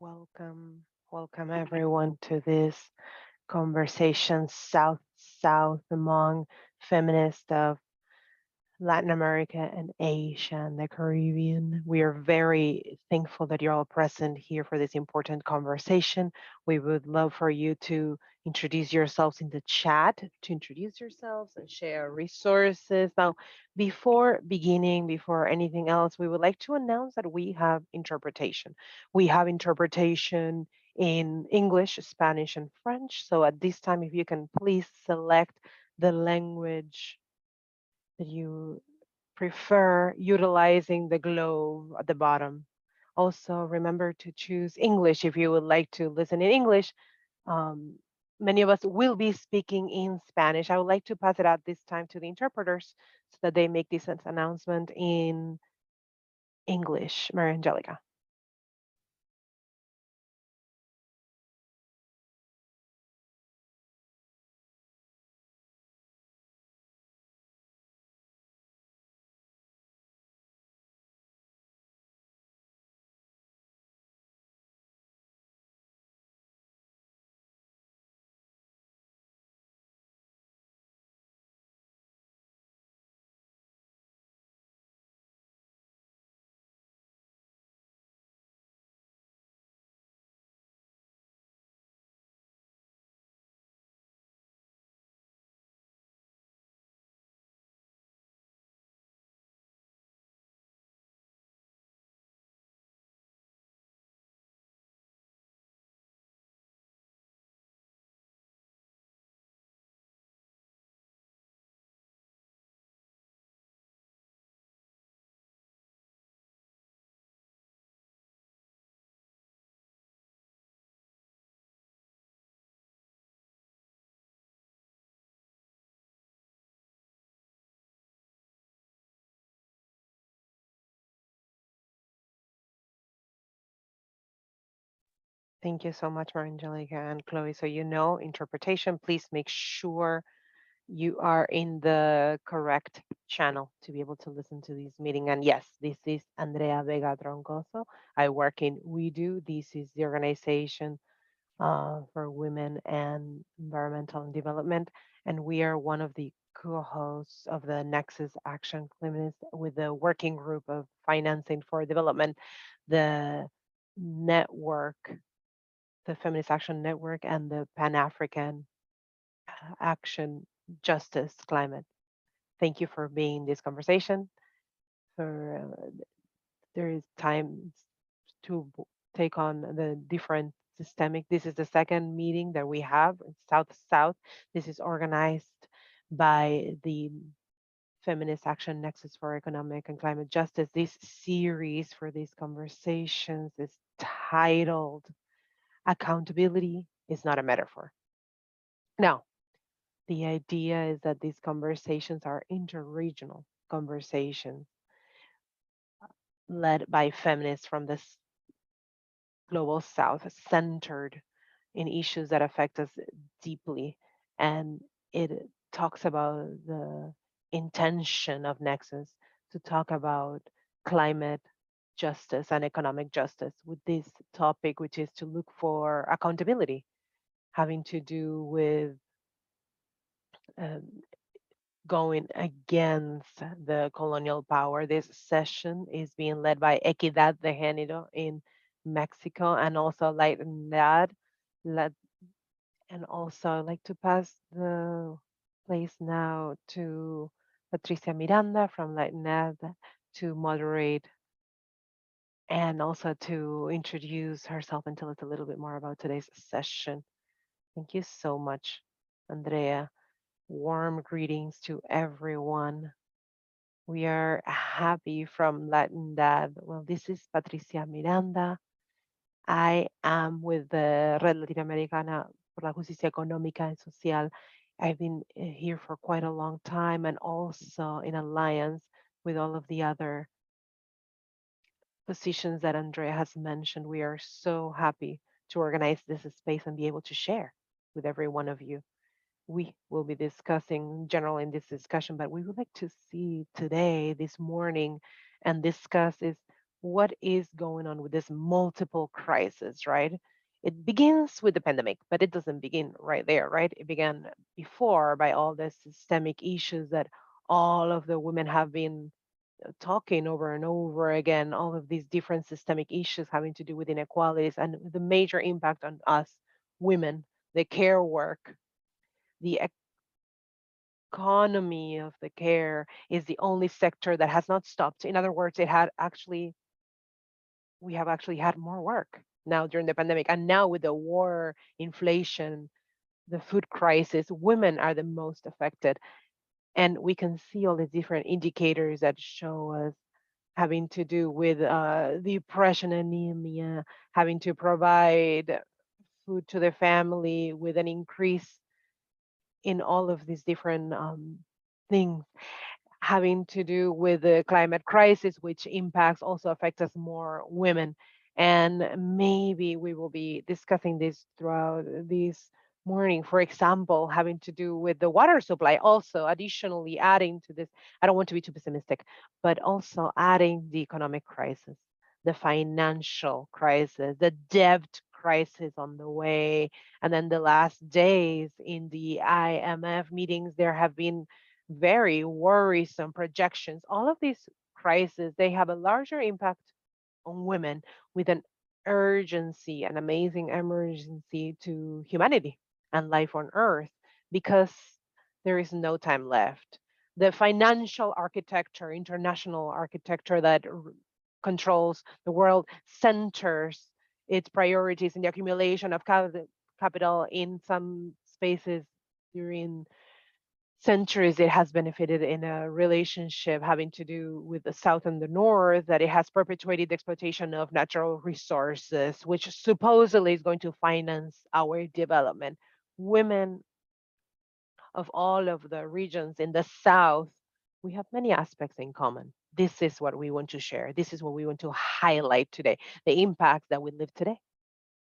Welcome everyone to this conversation South among feminists of Latin America and Asia and the Caribbean. We are very thankful that you're all present here for this important conversation. We would love for you to introduce yourselves in the chat, to introduce yourselves and share resources. Now, before anything else, we would like to announce that we have interpretation. We have interpretation in English, Spanish, and French. So at this time, if you can please select the language that you prefer utilizing the globe at the bottom. Also, remember to choose English if you would like to listen in English. Um, Many of us will be speaking in Spanish. I would like to pass it out this time to the interpreters so that they make this announcement in English. Maria Angelica. Thank you so much, Maria Angelica and Chloe. So you know interpretation, please make sure you are in the correct channel to be able to listen to this meeting. And yes, this is Andrea Vega Troncoso. I work in We Do. This is the organization for women and environmental and development. And we are one of the co-hosts of the Nexus Action Feminist with the working group of financing for development, the network, the Feminist Action Network, and the Pan-African Action Justice Climate. Thank you for being in this conversation. For there is time to take on the different systemic. This is the second meeting that we have in South South. This is organized by the Feminist Action Nexus for Economic and Climate Justice. This series for these conversations is titled Accountability is Not a Metaphor. Now, the idea is that these conversations are interregional conversations led by feminists from this global south, centered in issues that affect us deeply. And it talks about the intention of Nexus to talk about climate justice and economic justice with this topic, which is to look for accountability, having to do with um, going against the colonial power. This session is being led by Equidad de Género in Mexico and also Latinidad. And also I'd like to pass the place now to Patricia Miranda from Latinidad to moderate and also to introduce herself and tell us a little bit more about today's session. Thank you so much, Andrea. Warm greetings to everyone. We are happy from Latinidad. Well, this is Patricia Miranda. I am with the Red Latinoamericana por la Justicia Económica y Social. I've been here for quite a long time and also in alliance with all of the other positions that Andrea has mentioned. We are so happy to organize this space and be able to share with every one of you. We will be discussing general in this discussion, but we would like to see today, this morning, and discuss is what is going on with this multiple crisis, right? It begins with the pandemic, but it doesn't begin right there, right? It began before by all the systemic issues that all of the women have been talking over and over again, all of these different systemic issues having to do with inequalities and the major impact on us women, the care work, the economy of the care is the only sector that has not stopped. In other words, we have actually had more work now during the pandemic. And now with the war, inflation, the food crisis, women are the most affected. And we can see all the different indicators that show us having to do with depression, anemia, having to provide food to their family with an increase in all of these different things having to do with the climate crisis, which impacts also affects us more women. And maybe we will be discussing this throughout this morning. For example, having to do with the water supply, also additionally adding to this, I don't want to be too pessimistic, but also adding the economic crisis, the financial crisis, the debt crisis on the way. And then the last days in the IMF meetings, there have been very worrisome projections. All of these crises, they have a larger impact on women with an urgency, an amazing emergency to humanity and life on Earth because there is no time left. The financial architecture, international architecture that controls the world centers its priorities in the accumulation of capital in some spaces during centuries. It has benefited in a relationship having to do with the South and the North, that it has perpetuated the exploitation of natural resources, which supposedly is going to finance our development. Women of all of the regions in the South, we have many aspects in common. This is what we want to share. This is what we want to highlight today, the impacts that we live today.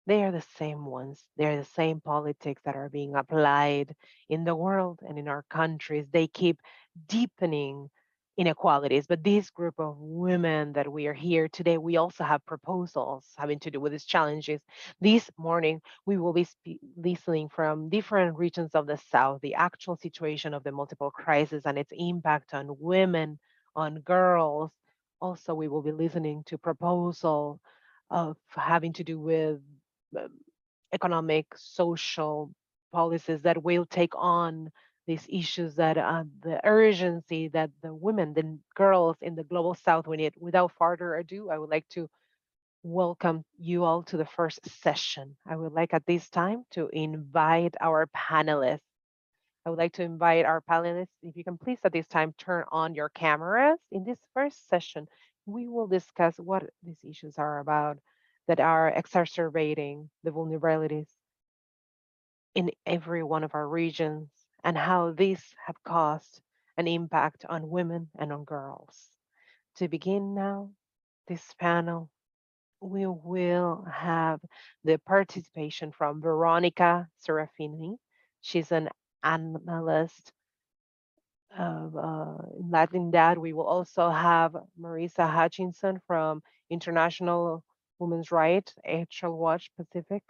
They are the same ones. They're the same politics that are being applied in the world and in our countries. They keep deepening inequalities. But this group of women that we are here today, we also have proposals having to do with these challenges. This morning, we will be listening from different regions of the South, the actual situation of the multiple crises and its impact on women, on girls. Also, we will be listening to proposal of having to do with um, economic, social policies that will take on these issues that the urgency that the women, the girls in the global south we need. Without further ado, I would like to welcome you all to the first session. I would like at this time to invite our panelists. I would like to invite our panelists, if you can please at this time turn on your cameras. In this first session, we will discuss what these issues are about that are exacerbating the vulnerabilities in every one of our regions and how these have caused an impact on women and on girls. To begin now, this panel, we will have the participation from Veronica Serafini. She's an analyst of Latin Dad. We will also have Marisa Hutchinson from International Women's Rights, HL Watch Pacific.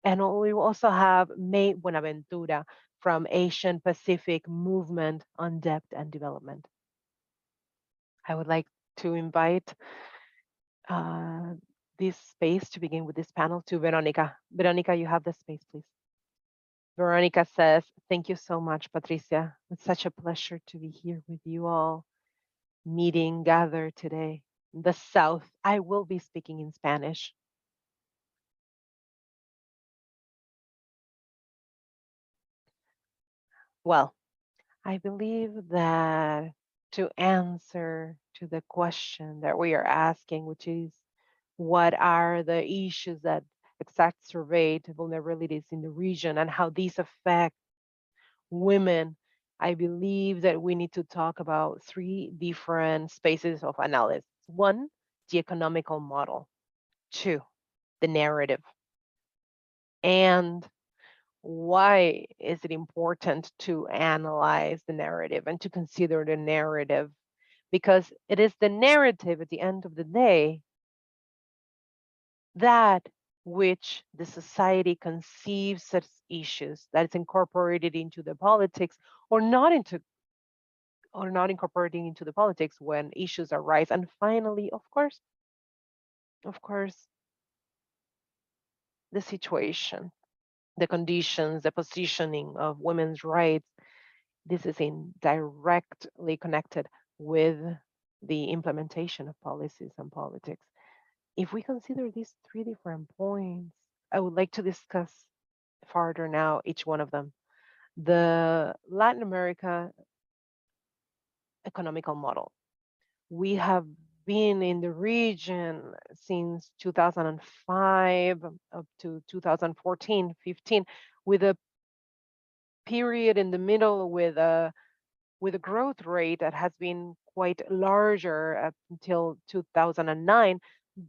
And we will also have May Buenaventura from Asian Pacific Movement on Debt and Development. I would like to invite this space to begin with this panel to Veronica. Veronica, you have the space, please. Veronica says, thank you so much, Patricia. It's such a pleasure to be here with you all, meeting, gather today. In the South, I will be speaking in Spanish. Well, I believe that to answer to the question that we are asking, which is what are the issues that exacerbate vulnerabilities in the region and how these affect women, I believe that we need to talk about three different spaces of analysis. One, the economical model. Two, the narrative. And why is it important to analyze the narrative and to consider the narrative? Because it is the narrative at the end of the day that which the society conceives as issues that is incorporated into the politics or not incorporating into the politics when issues arise. And finally, of course, the situation, the conditions, the positioning of women's rights. This is in directly connected with the implementation of policies and politics. If we consider these three different points, I would like to discuss further now each one of them. The Latin America economical model. We have been in the region since 2005 up to 2014, 15, with a period in the middle with a growth rate that has been quite larger up until 2009.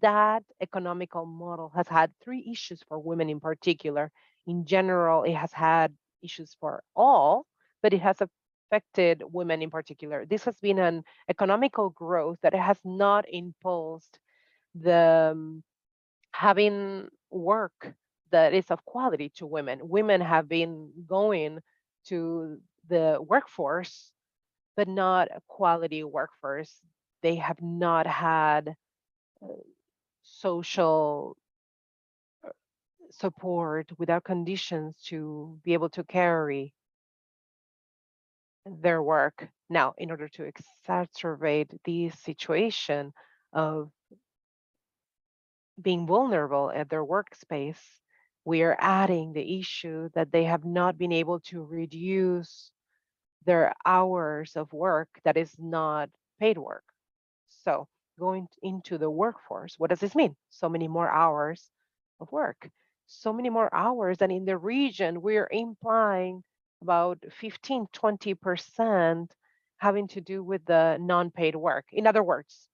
That economical model has had three issues for women in particular. In general, it has had issues for all, but it has affected women in particular. This has been an economical growth that has not impulsed the having work that is of quality to women. Women have been going to the workforce, but not a quality workforce. They have not had social support without conditions to be able to carry their work. Now, in order to exacerbate this situation of being vulnerable at their workspace, we are adding the issue that they have not been able to reduce their hours of work that is not paid work. So going into the workforce, what does this mean? So many more hours of work, so many more hours. And in the region, we're implying about 15, 20% having to do with the non-paid work. In other words,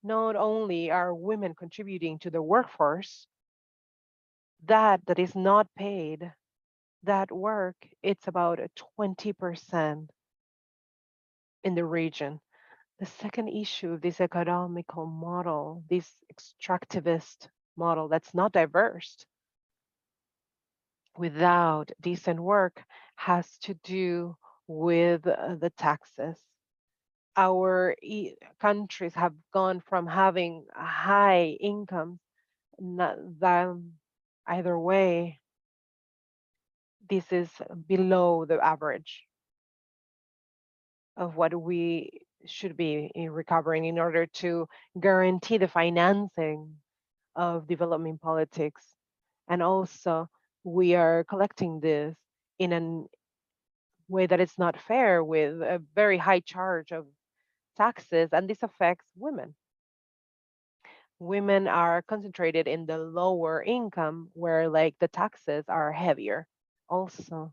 not only are women contributing to the workforce, that is not paid, that work, it's about a 20% in the region. The second issue of this economical model, this extractivist model that's not diverse without decent work, has to do with the taxes. Our countries have gone from having high income, not that either way, this is below the average of what we should be recovering in order to guarantee the financing of development politics. And also, we are collecting this in a way that is not fair with a very high charge of taxes, and this affects women. Women are concentrated in the lower income where like the taxes are heavier. Also,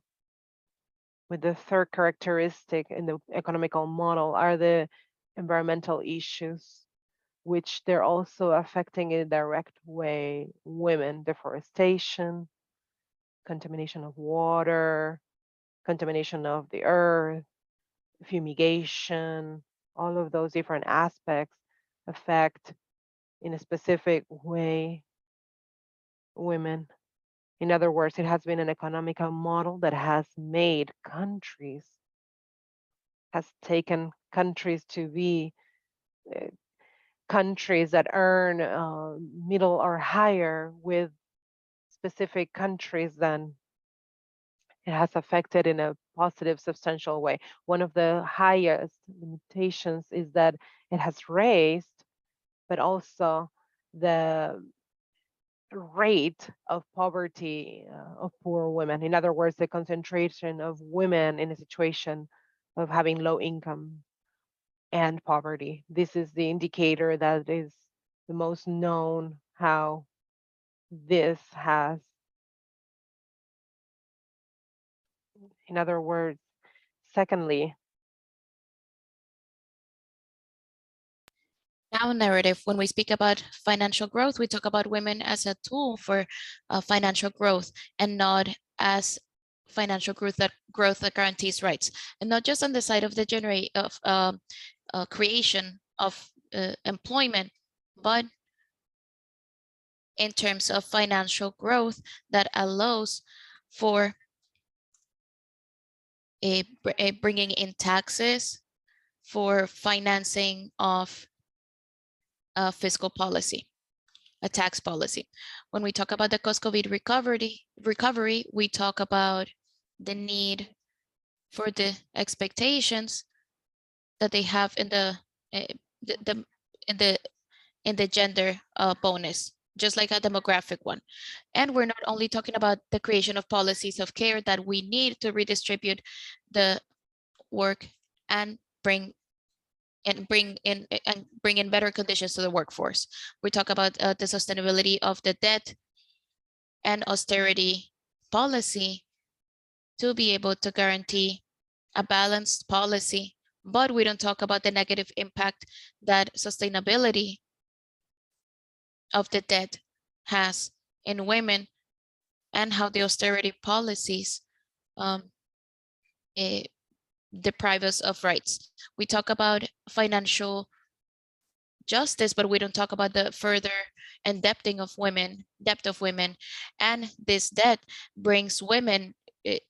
with the third characteristic in the economical model are the environmental issues, which they're also affecting in a direct way women, deforestation, contamination of water, contamination of the earth, fumigation, all of those different aspects affect in a specific way women. In other words, it has been an economical model that has made countries, has taken countries to be uh, countries that earn middle or higher with specific countries than it has affected in a positive, substantial way. One of the highest limitations is that it has raised, but also the rate of poverty of poor women. In other words, the concentration of women in a situation of having low income and poverty. This is the indicator that is the most known how this has, in other words, secondly, Now narrative, when we speak about financial growth, we talk about women as a tool for financial growth and not as financial growth that guarantees rights, and not just on the side of the creation of employment, but in terms of financial growth that allows for a bringing in taxes, for financing of fiscal policy, a tax policy. When we talk about the post-COVID recovery, we talk about the need for the expectations that they have in the in the gender bonus, just like a demographic one. And we're not only talking about the creation of policies of care that we need to redistribute the work and bring in better conditions to the workforce. We talk about the sustainability of the debt and austerity policy to be able to guarantee a balanced policy, but we don't talk about the negative impact that sustainability of the debt has in women and how the austerity policies deprive us of rights. We talk about financial justice, but we don't talk about the further depth of women, and this debt brings women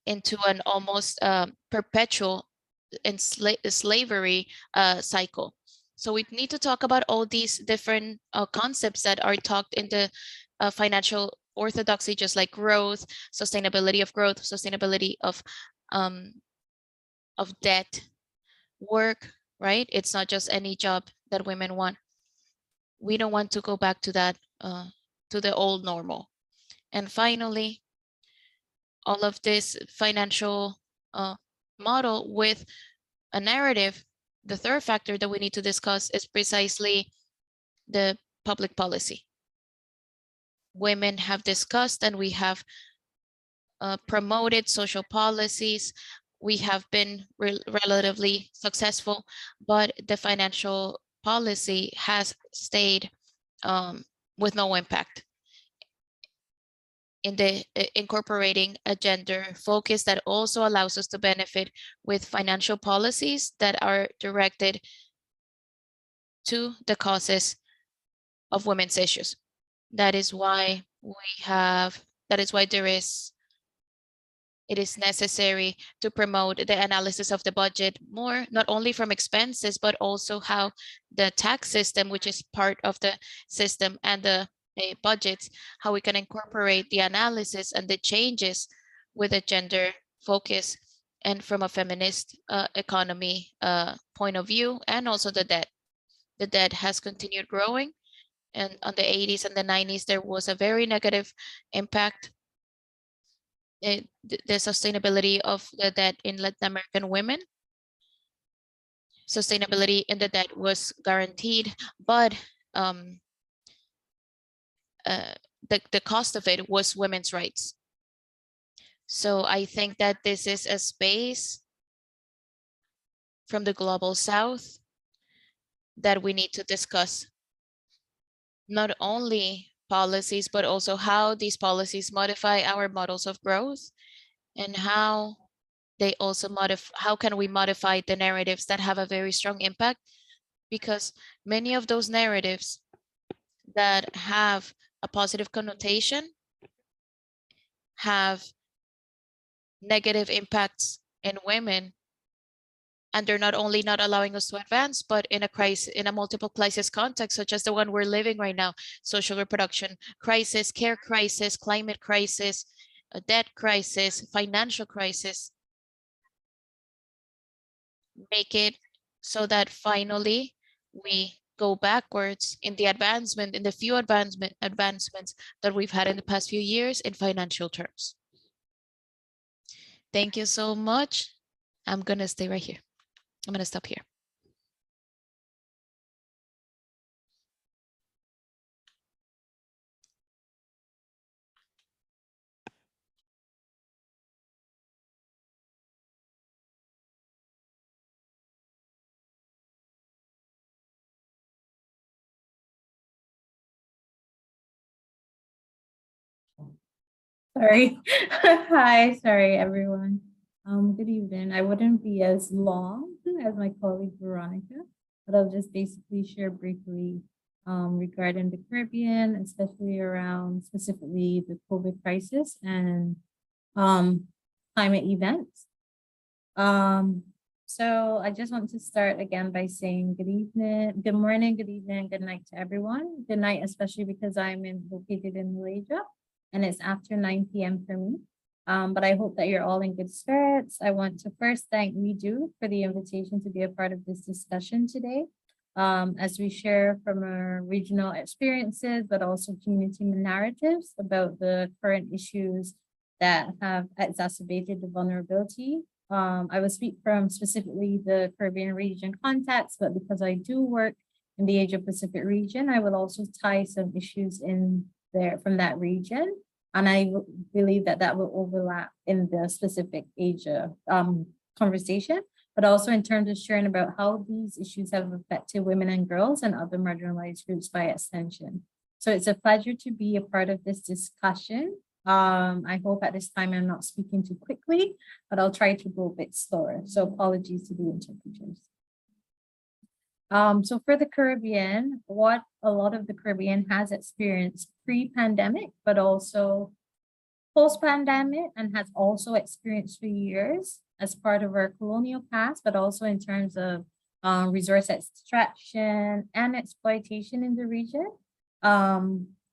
into an almost perpetual slavery cycle. So we need to talk about all these different concepts that are talked in the financial orthodoxy, just like growth, sustainability of growth, sustainability of debt, work, right? It's not just any job that women want. We don't want to go back to that, to the old normal. And finally, all of this financial model with a narrative, the third factor that we need to discuss is precisely the public policy. Women have discussed and we have promoted social policies. We have been relatively successful, but the financial policy has stayed with no impact in the incorporating a gender focus that also allows us to benefit with financial policies that are directed to the causes of women's issues. That is why it is necessary to promote the analysis of the budget more, not only from expenses, but also how the tax system, which is part of the system, and the budgets, how we can incorporate the analysis and the changes with a gender focus and from a feminist economy point of view, and also the debt. The debt has continued growing, and on the 80s and the 90s, there was a very negative impact. The sustainability of the debt in Latin American women. Sustainability in the debt was guaranteed, but the cost of it was women's rights. So I think that this is a space from the global south that we need to discuss. Not only policies, but also how these policies modify our models of growth and how they also how can we modify the narratives that have a very strong impact, because many of those narratives that have a positive connotation have negative impacts in women, and they're not only not allowing us to advance, but in a multiple crisis context, such as the one we're living right now: social reproduction crisis, care crisis, climate crisis, a debt crisis, financial crisis, make it so that finally we go backwards in the advancement, in the few advancements that we've had in the past few years in financial terms. Thank you so much. I'm gonna stay right here. I'm gonna stop here. Sorry. Hi, sorry everyone. Good evening. I wouldn't be as long as my colleague Veronica, but I'll just basically share briefly regarding the Caribbean, especially around specifically the COVID crisis and climate events. So I just want to start again by saying good evening, good morning, good evening, good night to everyone. Good night, especially because located in Malaysia and it's after 9 p.m. for me. But I hope that you're all in good spirits. I want to first thank Midu for the invitation to be a part of this discussion today. As we share from our regional experiences, but also community narratives about the current issues that have exacerbated the vulnerability. I will speak from specifically the Caribbean region context, but because I do work in the Asia Pacific region, I will also tie some issues in there from that region. And I believe that that will overlap in the specific Asia conversation, but also in terms of sharing about how these issues have affected women and girls and other marginalized groups by extension. So it's a pleasure to be a part of this discussion. I hope at this time I'm not speaking too quickly, but I'll try to go a bit slower. So apologies to the interpreters. So for the Caribbean, what a lot of the Caribbean has experienced pre-pandemic, but also post-pandemic, and has also experienced for years as part of our colonial past, but also in terms of resource extraction and exploitation in the region,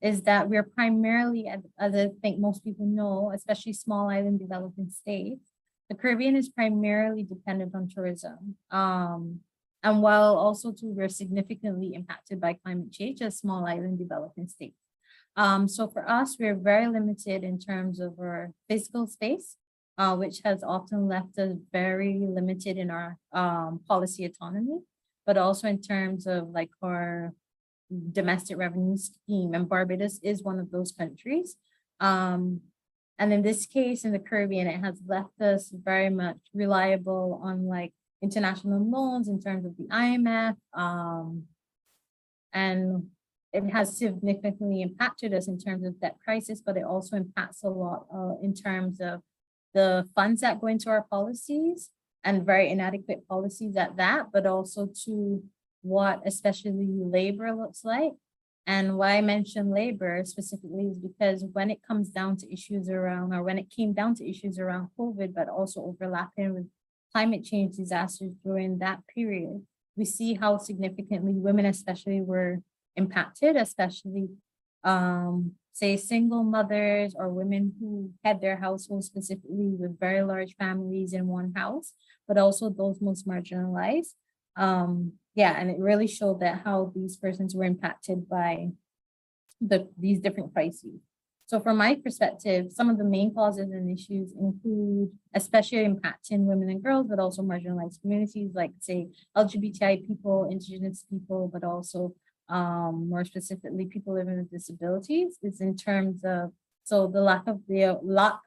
is that we're primarily, as I think most people know, especially small island developing states, the Caribbean is primarily dependent on tourism. And while also too, we're significantly impacted by climate change as small island developing states. So for us, we're very limited in terms of our physical space, which has often left us very limited in our policy autonomy, but also in terms of like our domestic revenue scheme, and Barbados is one of those countries. And in this case, in the Caribbean, it has left us very much reliable on like international loans in terms of the IMF, and it has significantly impacted us in terms of debt crisis, but it also impacts a lot in terms of the funds that go into our policies and very inadequate policies at that, but also to what especially labor looks like. And why I mention labor specifically is because when it comes down to issues around, or when it came down to issues around COVID, but also overlapping with climate change disasters during that period, we see how significantly women especially were impacted, especially say single mothers or women who had their households specifically with very large families in one house, but also those most marginalized. Yeah, and it really showed that how these persons were impacted by these different crises. So from my perspective, some of the main causes and issues include, especially impacting women and girls, but also marginalized communities like say LGBTI people, indigenous people, but also more specifically people living with disabilities, is in terms of so the lack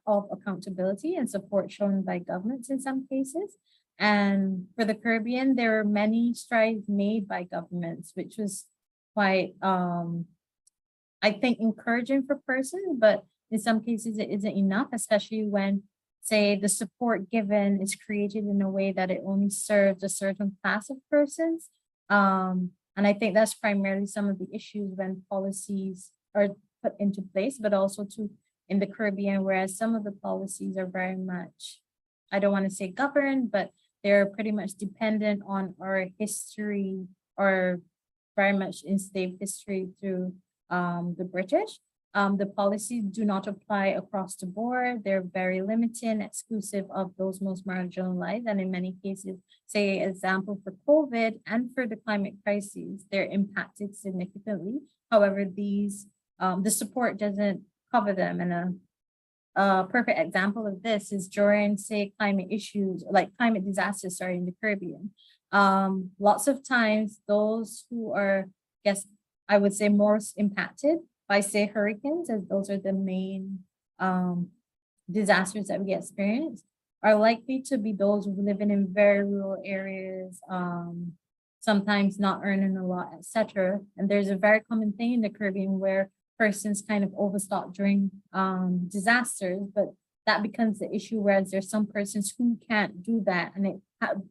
of accountability and support shown by governments in some cases. And for the Caribbean, there are many strides made by governments, which was quite I think encouraging for persons, but in some cases it isn't enough, especially when say the support given is created in a way that it only serves a certain class of persons. And I think that's primarily some of the issues when policies are put into place, but also to in the Caribbean, whereas some of the policies are very much, I don't want to say governed, but they're pretty much dependent on our history or very much enslaved history through the British. The policies do not apply across the board. They're very limited, exclusive of those most marginalized. And in many cases, say example for COVID and for the climate crises, they're impacted significantly. However, these the support doesn't cover them. And a perfect example of this is during, say, climate issues, like climate disasters, sorry, in the Caribbean. Lots of times those who are, I would say, most impacted by, say, hurricanes, as those are the main disasters that we experience, are likely to be those living in very rural areas, sometimes not earning a lot, etc. And there's a very common thing in the Caribbean where persons kind of overstock during disasters, but that becomes the issue, whereas there's some persons who can't do that, and it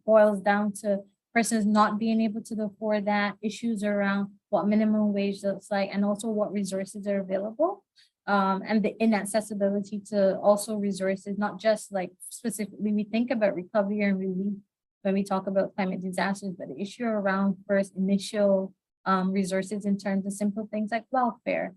boils down to persons not being able to afford that, issues around what minimum wage looks like, and also what resources are available. And the inaccessibility to also resources, not just like specifically we think about recovery and relief when we talk about climate disasters, but the issue around first initial resources in terms of simple things like welfare.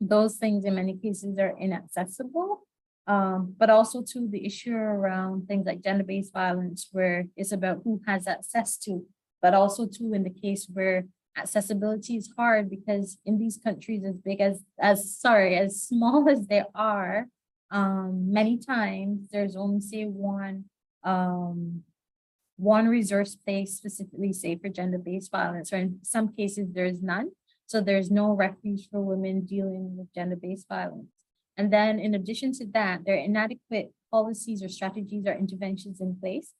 Those things in many cases are inaccessible. But also to the issue around things like gender-based violence, where it's about who has access to, but also too in the case where accessibility is hard because in these countries as big as small as they are, many times there's only say one resource place specifically say for gender-based violence, or in some cases there's none. So there's no refuge for women dealing with gender-based violence. And then in addition to that, there are inadequate policies or strategies or interventions in place.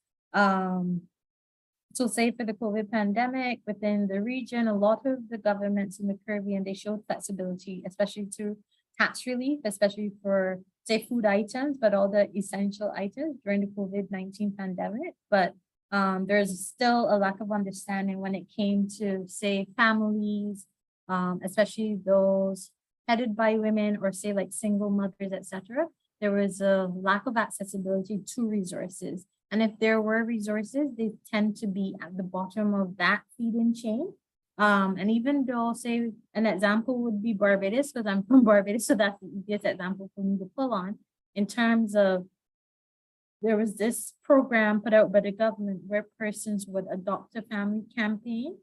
So say for the COVID pandemic within the region, a lot of the governments in the Caribbean, they showed flexibility, especially through tax relief, especially for say food items, but all the essential items during the COVID-19 pandemic. But there's still a lack of understanding when it came to say families, especially those headed by women or say like single mothers, etc. There was a lack of accessibility to resources. And if there were resources, they tend to be at the bottom of that feed-in chain. And even though, say, an example would be Barbados, because I'm from Barbados, so that's the easiest example for me to pull on, in terms of there was this program put out by the government where persons would adopt a family campaign.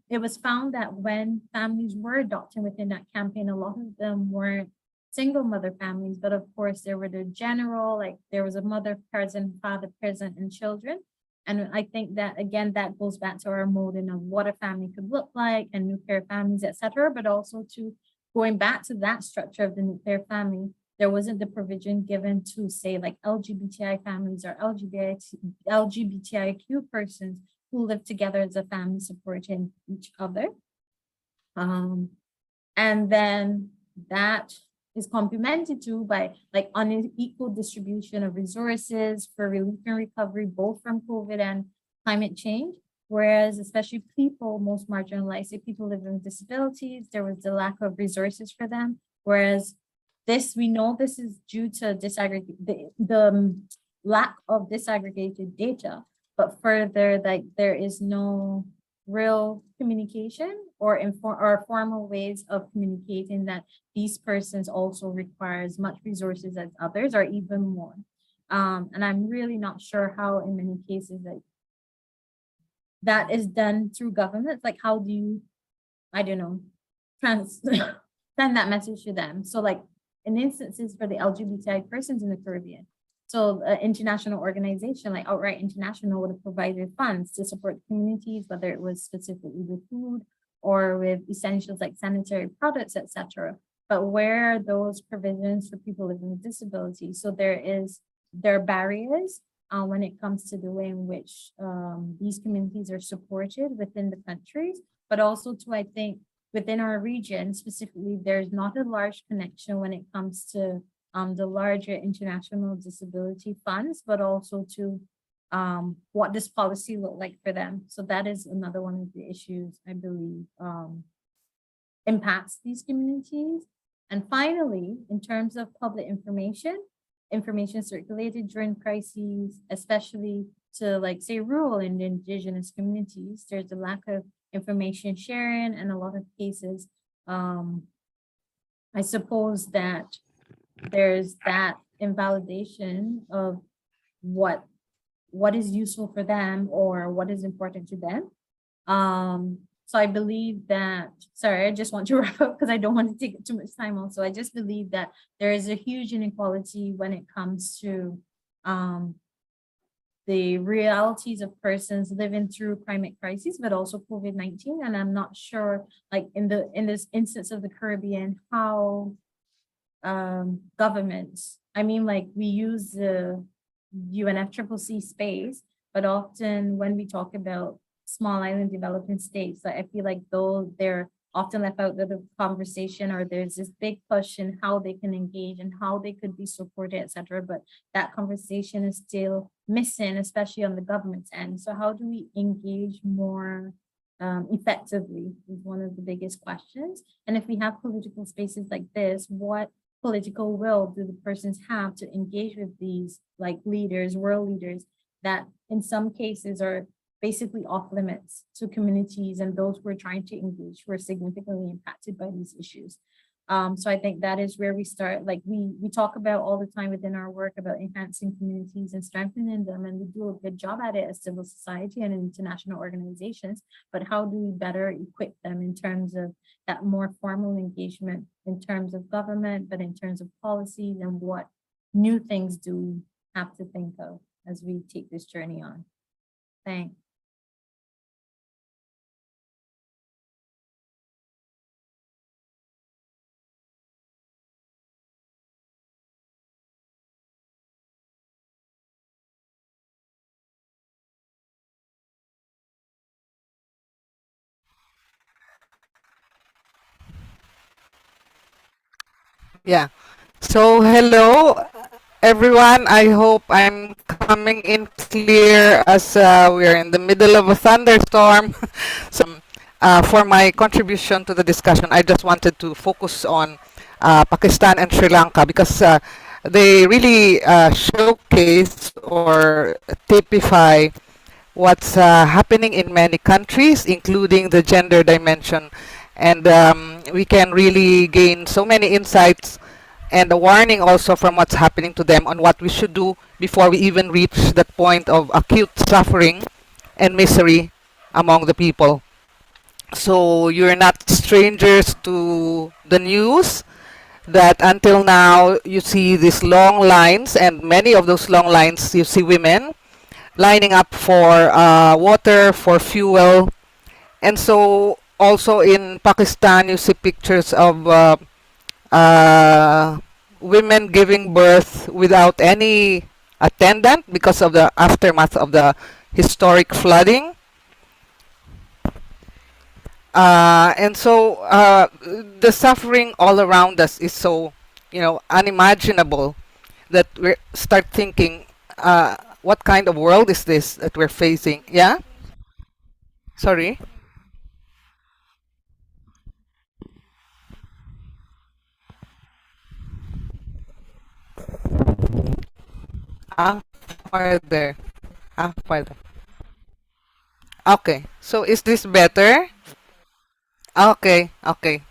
It was found that when families were adopting within that campaign, a lot of them weren't single mother families, but of course there were the general, like there was a mother present, father present, and children. And I think that again, that goes back to our molding of what a family could look like and nuclear families, etc. But also to going back to that structure of the nuclear family, there wasn't the provision given to say like LGBTI families or LGBTIQ persons who live together as a family supporting each other. And then that is complemented to by like unequal distribution of resources for relief and recovery, both from COVID and climate change. Whereas especially people most marginalized, say people living with disabilities, there was the lack of resources for them. Whereas we know this is due to the lack of disaggregated data, but further, like there is no real communication or formal ways of communicating that these persons also require as much resources as others or even more. And I'm really not sure how in many cases like that is done through governments. Like how do you, I don't know, send that message to them? So like in instances for the LGBTI persons in the Caribbean, so an international organization like Outright International would have provided funds to support communities, whether it was specifically with food or with essentials like sanitary products, etc. But where are those provisions for people living with disabilities? So there are barriers when it comes to the way in which these communities are supported within the countries, but also to, I think, within our region specifically, there's not a large connection when it comes to the larger international disability funds, but also to what does policy look like for them. So that is another one of the issues I believe impacts these communities. And finally, in terms of public information circulated during crises, especially to like say rural and indigenous communities, there's a lack of information sharing and a lot of cases. I suppose that there's that invalidation of what is useful for them or what is important to them. So I believe that, sorry, I just want to wrap up because I don't want to take too much time also. I just believe that there is a huge inequality when it comes to the realities of persons living through climate crises, but also COVID-19. And I'm not sure, like in this instance of the Caribbean, how governments, I mean, like we use the UNFCCC space, but often when we talk about small island developing states, I feel like though they're often left out of the conversation, or there's this big push in how they can engage and how they could be supported, etc. But that conversation is still missing, especially on the government's end. So how do we engage more effectively is one of the biggest questions. And if we have political spaces like this, what political will do the persons have to engage with these like leaders, world leaders that in some cases are basically off limits to communities and those who are trying to engage who are significantly impacted by these issues. So I think that is where we start. Like we talk about all the time within our work about enhancing communities and strengthening them, and we do a good job at it as civil society and international organizations. But how do we better equip them in terms of that more formal engagement in terms of government, but in terms of policies, and what new things do we have to think of as we take this journey on? Thanks. Yeah. So hello everyone. I hope I'm coming in clear as we're in the middle of a thunderstorm. For my contribution to the discussion, I just wanted to focus on Pakistan and Sri Lanka because they really showcase or typify what's happening in many countries, including the gender dimension. And we can really gain so many insights and a warning also from what's happening to them on what we should do before we even reach that point of acute suffering and misery among the people. So you're not strangers to the news that until now you see these long lines, and many of those long lines you see women lining up for water, for fuel. And so also in Pakistan, you see pictures of women giving birth without any attendant because of the aftermath of the historic flooding. And so the suffering all around us is so, unimaginable that we start thinking, what kind of world is this that we're facing? Yeah? Sorry? Ah, farther. Ah, farther. Okay. So is this better? Okay. Okay.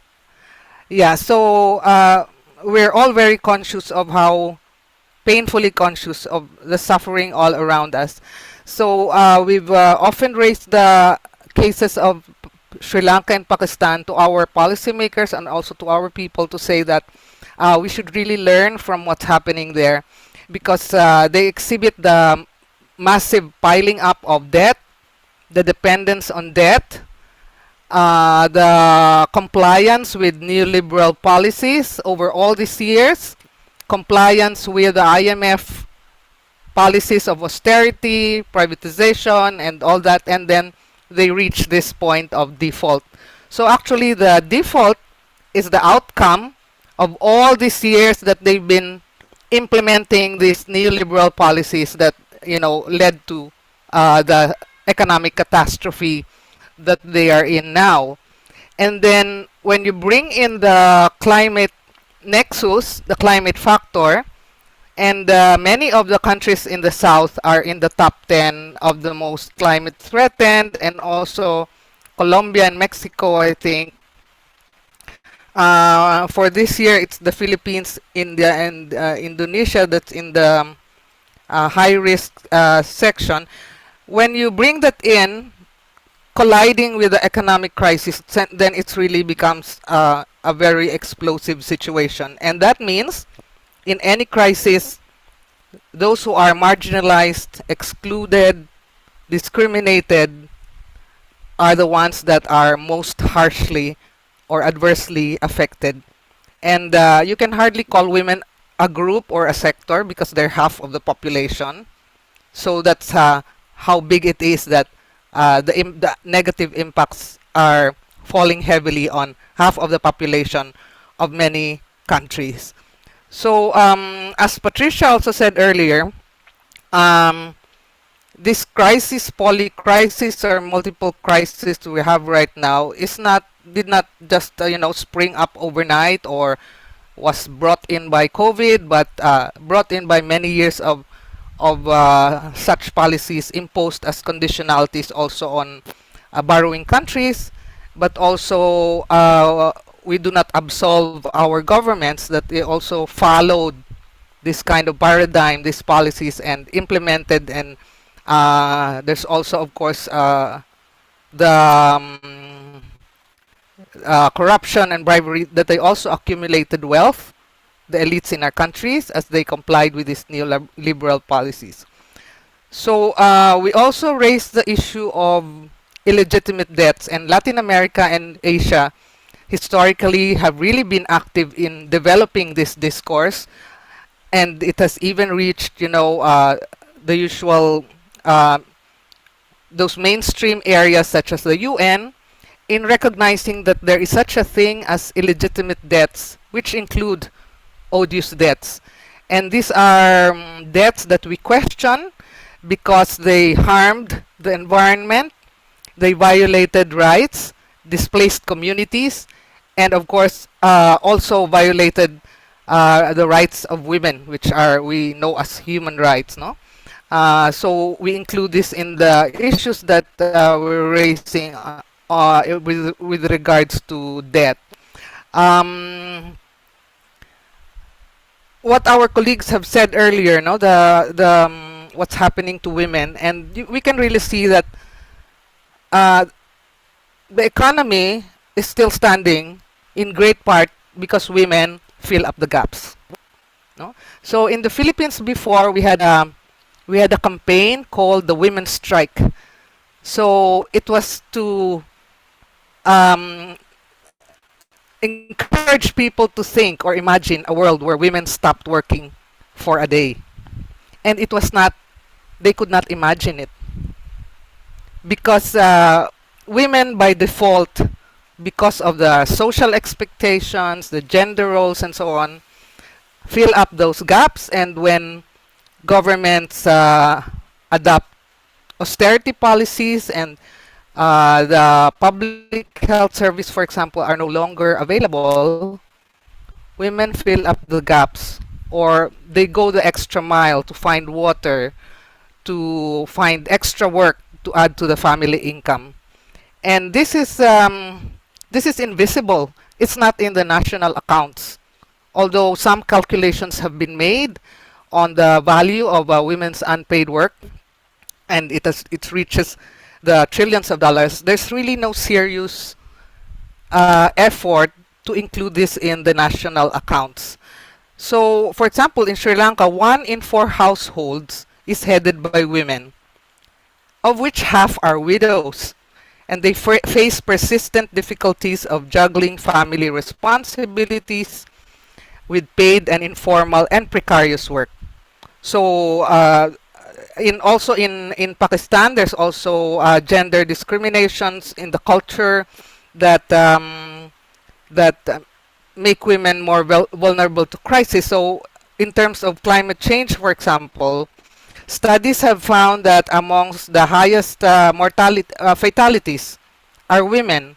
Yeah. So we're all very conscious of how painfully conscious of the suffering all around us. So we've often raised the cases of Sri Lanka and Pakistan to our policymakers and also to our people to say that we should really learn from what's happening there because they exhibit the massive piling up of debt, the dependence on debt, the compliance with neoliberal policies over all these years, compliance with the IMF policies of austerity, privatization, and all that, and then they reach this point of default. So actually, the default is the outcome of all these years that they've been implementing these neoliberal policies that led to the economic catastrophe that they are in now. And then when you bring in the climate nexus, the climate factor, and many of the countries in the south are in the top 10 of the most climate threatened, and also Colombia and Mexico, I think. For this year, it's the Philippines, India, and Indonesia that's in the high risk section. When you bring that in, colliding with the economic crisis, then it really becomes a very explosive situation. And that means in any crisis, those who are marginalized, excluded, discriminated are the ones that are most harshly or adversely affected. And you can hardly call women a group or a sector because they're half of the population. So that's how big it is that the negative impacts are falling heavily on half of the population of many countries. So as Patricia also said earlier, this crisis, polycrisis or multiple crisis we have right now is not did not just spring up overnight or was brought in by COVID, but brought in by many years of such policies imposed as conditionalities also on borrowing countries, but also we do not absolve our governments that they also followed this kind of paradigm, these policies, and implemented. And there's also, of course, the corruption and bribery that they also accumulated wealth, the elites in our countries, as they complied with these neoliberal policies. So we also raised the issue of illegitimate debts, and Latin America and Asia historically have really been active in developing this discourse, and it has even reached, the usual, those mainstream areas such as the UN, in recognizing that there is such a thing as illegitimate debts, which include odious debts. And these are debts that we question because they harmed the environment, they violated rights, displaced communities, and of course also violated the rights of women, which are we know as human rights, no? So we include this in the issues that we're raising with regards to debt. What our colleagues have said earlier, no, the what's happening to women, and we can really see that the economy is still standing in great part because women fill up the gaps. No, so in the Philippines before we had a campaign called the Women's Strike. So it was to encourage people to think or imagine a world where women stopped working for a day. And it was not, they could not imagine it. Because women by default, because of the social expectations, the gender roles and so on, fill up those gaps. And when governments adopt austerity policies and the public health service, for example, are no longer available, women fill up the gaps, or they go the extra mile to find water, to find extra work to add to the family income. And this is invisible. It's not in the national accounts. Although some calculations have been made on the value of women's unpaid work, and it reaches the trillions of dollars, there's really no serious effort to include this in the national accounts. So, for example, in Sri Lanka, 1 in 4 households is headed by women, of which half are widows, and they face persistent difficulties of juggling family responsibilities with paid and informal and precarious work. So in Pakistan, there's also gender discriminations in the culture that make women more vulnerable to crisis. So in terms of climate change, for example, studies have found that amongst the highest fatalities are women.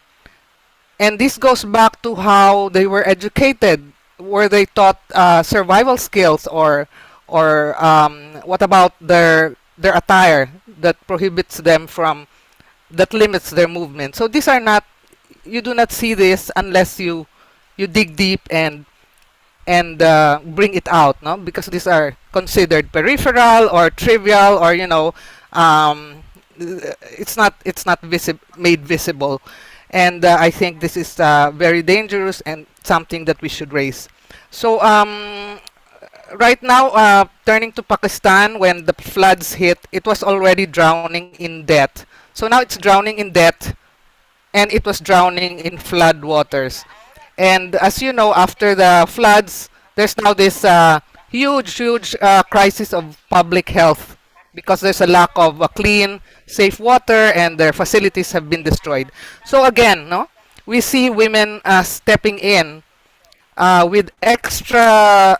And this goes back to how they were educated. Were they taught survival skills, or what about their attire that prohibits them from, that limits their movement? So these are not, you do not see this unless you dig deep and bring it out, no? Because these are considered peripheral or trivial, or it's not made visible. And I think this is very dangerous and something that we should raise. So right now, turning to Pakistan, when the floods hit, it was already drowning in debt. So now it's drowning in debt, and it was drowning in flood waters. And as you know, after the floods, there's now this huge crisis of public health, because there's a lack of clean, safe water, and their facilities have been destroyed. So again, no, we see women stepping in with extra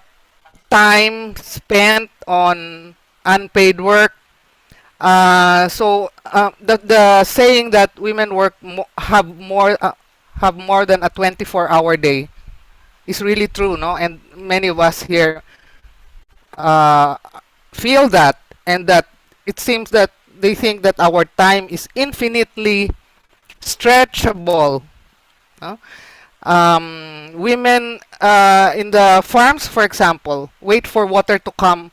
time spent on unpaid work, The saying that women have more than a 24-hour day is really true, no? And many of us here uh, feel that, and that it seems that they think that our time is infinitely stretchable. No? Women in the farms, for example, wait for water to come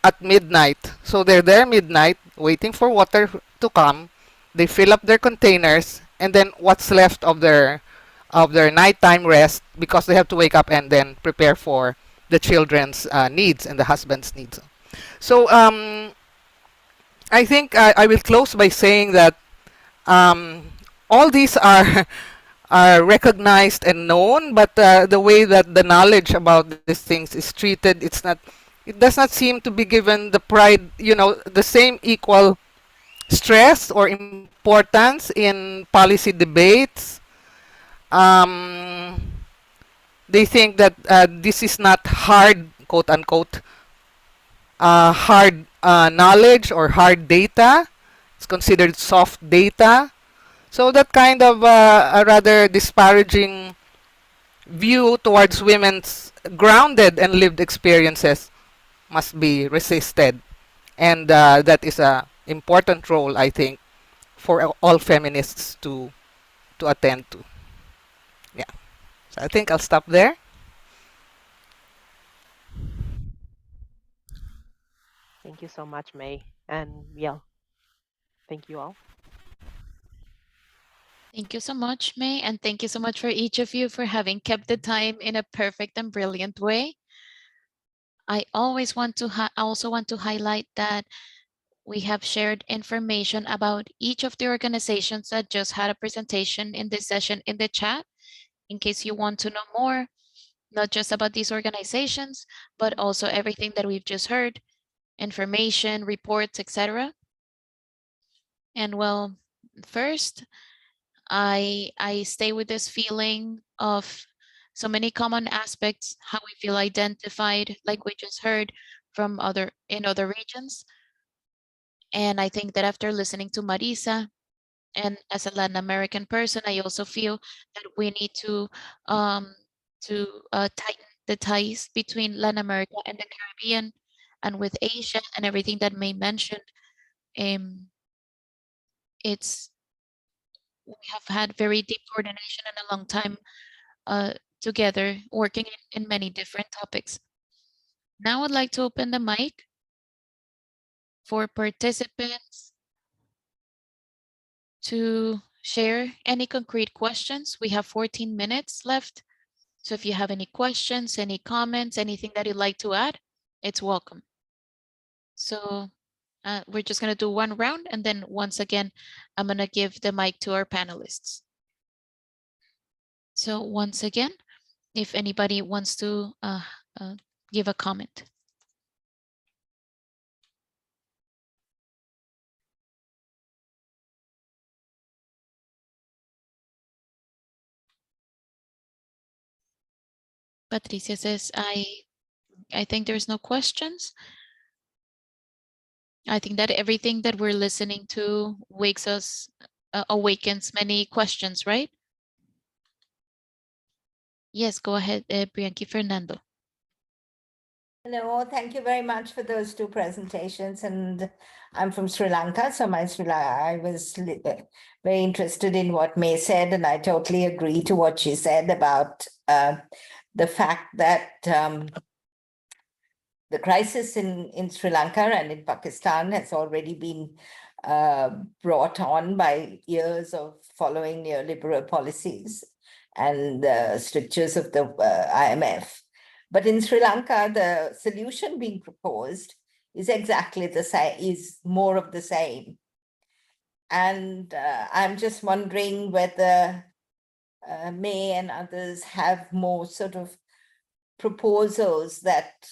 at midnight. So they're there midnight waiting for water to come. They fill up their containers, and then what's left of their nighttime rest, because they have to wake up and then prepare for the children's needs and the husband's needs. So I think I will close by saying that all these are are recognized and known, but the way that the knowledge about these things is treated, it does not seem to be given the pride, the same equal stress or importance in policy debates. Um, they think that this is not hard, quote unquote, hard knowledge or hard data. It's considered soft data. So that kind of a rather disparaging view towards women's grounded and lived experiences must be resisted. And that is a important role, I think, for all feminists to attend to. Yeah. So I think I'll stop there. Thank you so much, May and Miel. Thank you all. Thank you so much, May, and thank you so much for each of you for having kept the time in a perfect and brilliant way. I also want to highlight that we have shared information about each of the organizations that just had a presentation in this session in the chat, in case you want to know more, not just about these organizations, but also everything that we've just heard, information, reports, etc. And well, first, I stay with this feeling of so many common aspects, how we feel identified, like we just heard from other regions. And I think that after listening to Marisa, and as a Latin American person, I also feel that we need to tighten the ties between Latin America and the Caribbean, and with Asia and everything that May mentioned. It's we have had very deep coordination and a long time together working in many different topics. Now I'd like to open the mic for participants to share any concrete questions. We have 14 minutes left. So if you have any questions, any comments, anything that you'd like to add, it's welcome. So we're just going to do one round, and then once again, I'm going to give the mic to our panelists. So once again, if anybody wants to give a comment. Patricia says, I think there's no questions. I think that everything that we're listening to wakes us, awakens many questions, right? Yes, go ahead, Priyanki Fernando. Hello, thank you very much for those two presentations. And I'm from Sri Lanka, so I was very interested in what May said, and I totally agree to what she said about the fact that the crisis in Sri Lanka and in Pakistan has already been brought on by years of following neoliberal policies and the strictures of the IMF. But in Sri Lanka, the solution being proposed is exactly the same, is more of the same. And I'm just wondering whether May and others have more sort of proposals that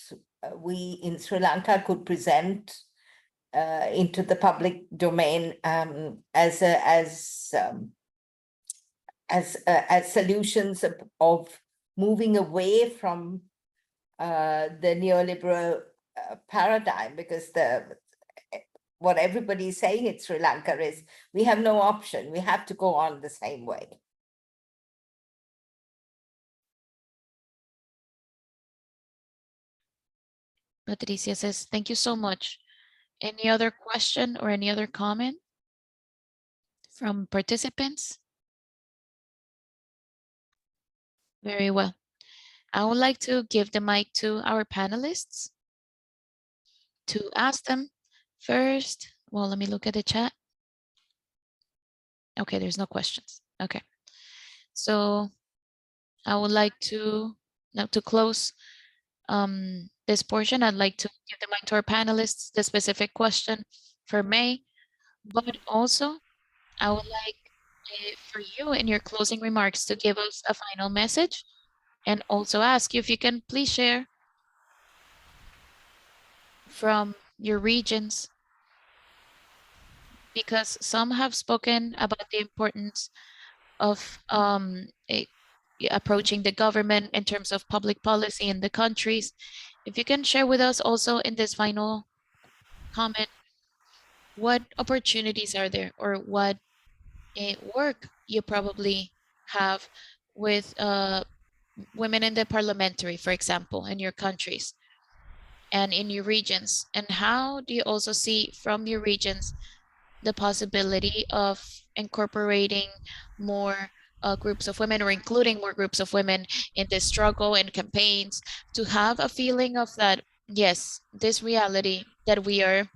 we in Sri Lanka could present into the public domain as solutions of moving away from the neoliberal paradigm, because what everybody is saying in Sri Lanka is we have no option. We have to go on the same way. Patricia says, thank you so much. Any other question or any other comment from participants? Very well. I would like to give the mic to our panelists to ask them first. Well, let me look at the chat. Okay, there's no questions. Okay. So I would like to, now to close this portion, I'd like to give the mic to our panelists, the specific question for May, but also I would like for you in your closing remarks to give us a final message and also ask you if you can please share from your regions, because some have spoken about the importance of approaching the government in terms of public policy in the countries. If you can share with us also in this final comment, what opportunities are there, or what work you probably have with women in the parliamentary, for example, in your countries and in your regions, and how do you also see from your regions the possibility of incorporating more groups of women, or including more groups of women in this struggle and campaigns, to have a feeling of that, yes, this reality that we are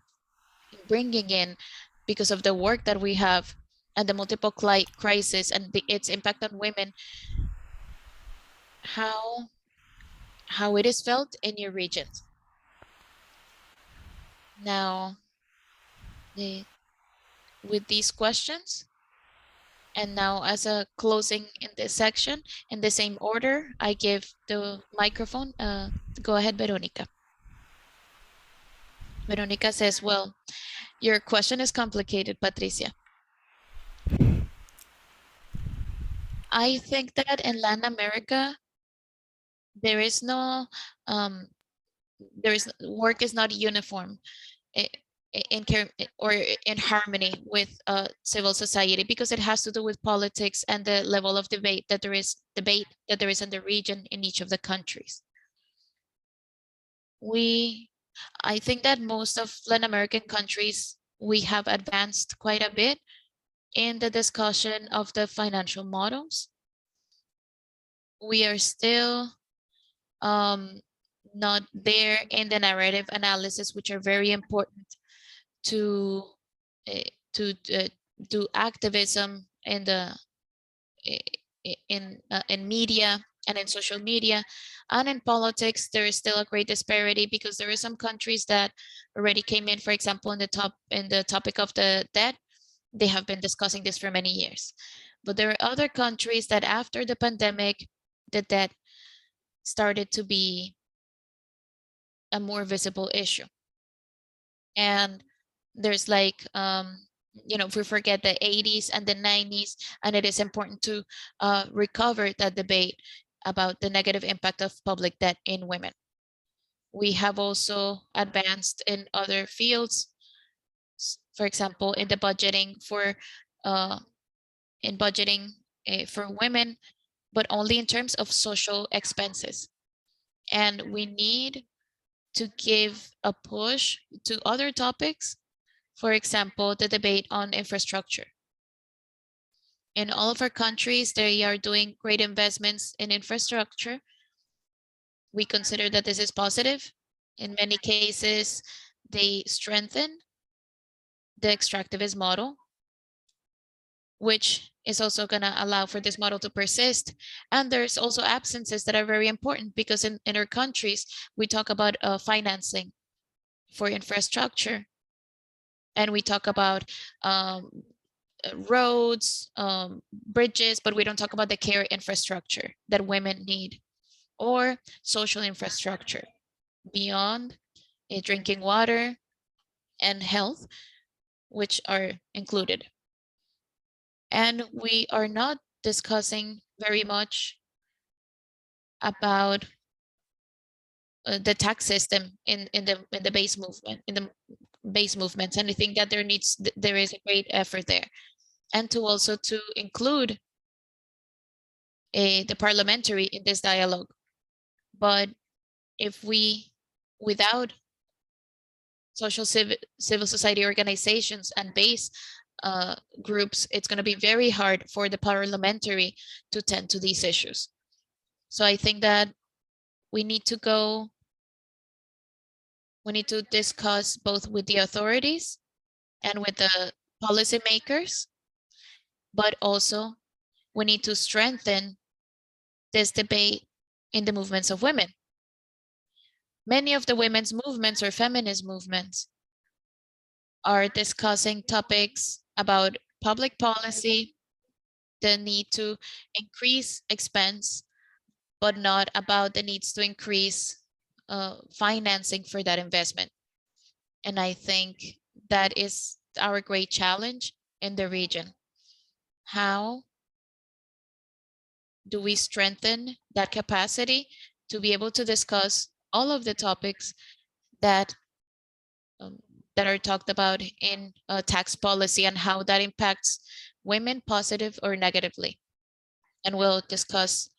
bringing in because of the work that we have and the multiple crises and its impact on women, how it is felt in your regions. Now, with these questions, and now as a closing in this section, in the same order, I give the microphone. Go ahead, Veronica. Veronica says, well, your question is complicated, Patricia. I think that in Latin America, there is no, work is not uniform in harmony with civil society, because it has to do with politics and the level of debate that there is in the region in each of the countries. I think that most of Latin American countries, we have advanced quite a bit in the discussion of the financial models. We are still not there in the narrative analysis, which are very important to do activism in the in media and in social media, and in politics. There is still a great disparity, because there are some countries that already came in, for example, in the topic of the debt. They have been discussing this for many years, but there are other countries that after the pandemic, the debt started to be a more visible issue. And there's like if we forget the 80s and the 90s, and it is important to recover that debate about the negative impact of public debt in women. We have also advanced in other fields, for example, in the budgeting for women, but only in terms of social expenses. And we need to give a push to other topics. For example, the debate on infrastructure. In all of our countries, they are doing great investments in infrastructure. We consider that this is positive. In many cases, they strengthen the extractivist model, which is also going to allow for this model to persist. And there's also absences that are very important, because in our countries, we talk about financing for infrastructure, and we talk about roads, bridges, but we don't talk about the care infrastructure that women need, or social infrastructure beyond drinking water and health, which are included. And we are not discussing very much about the tax system in the base movement, in the based movements, and I think that there is a great effort there, and to also to include the parliamentary in this dialogue. But if we, without civil society organizations and base groups, it's going to be very hard for the parliamentary to tend to these issues. So I think that we need to discuss both with the authorities and with the policymakers, but also we need to strengthen this debate in the movements of women. Many of the women's movements or feminist movements are discussing topics about public policy, the need to increase expense, but not about the needs to increase financing for that investment. And I think that is our great challenge in the region. How do we strengthen that capacity to be able to discuss all of the topics that that are talked about in tax policy and how that impacts women positive or negatively? And we'll discuss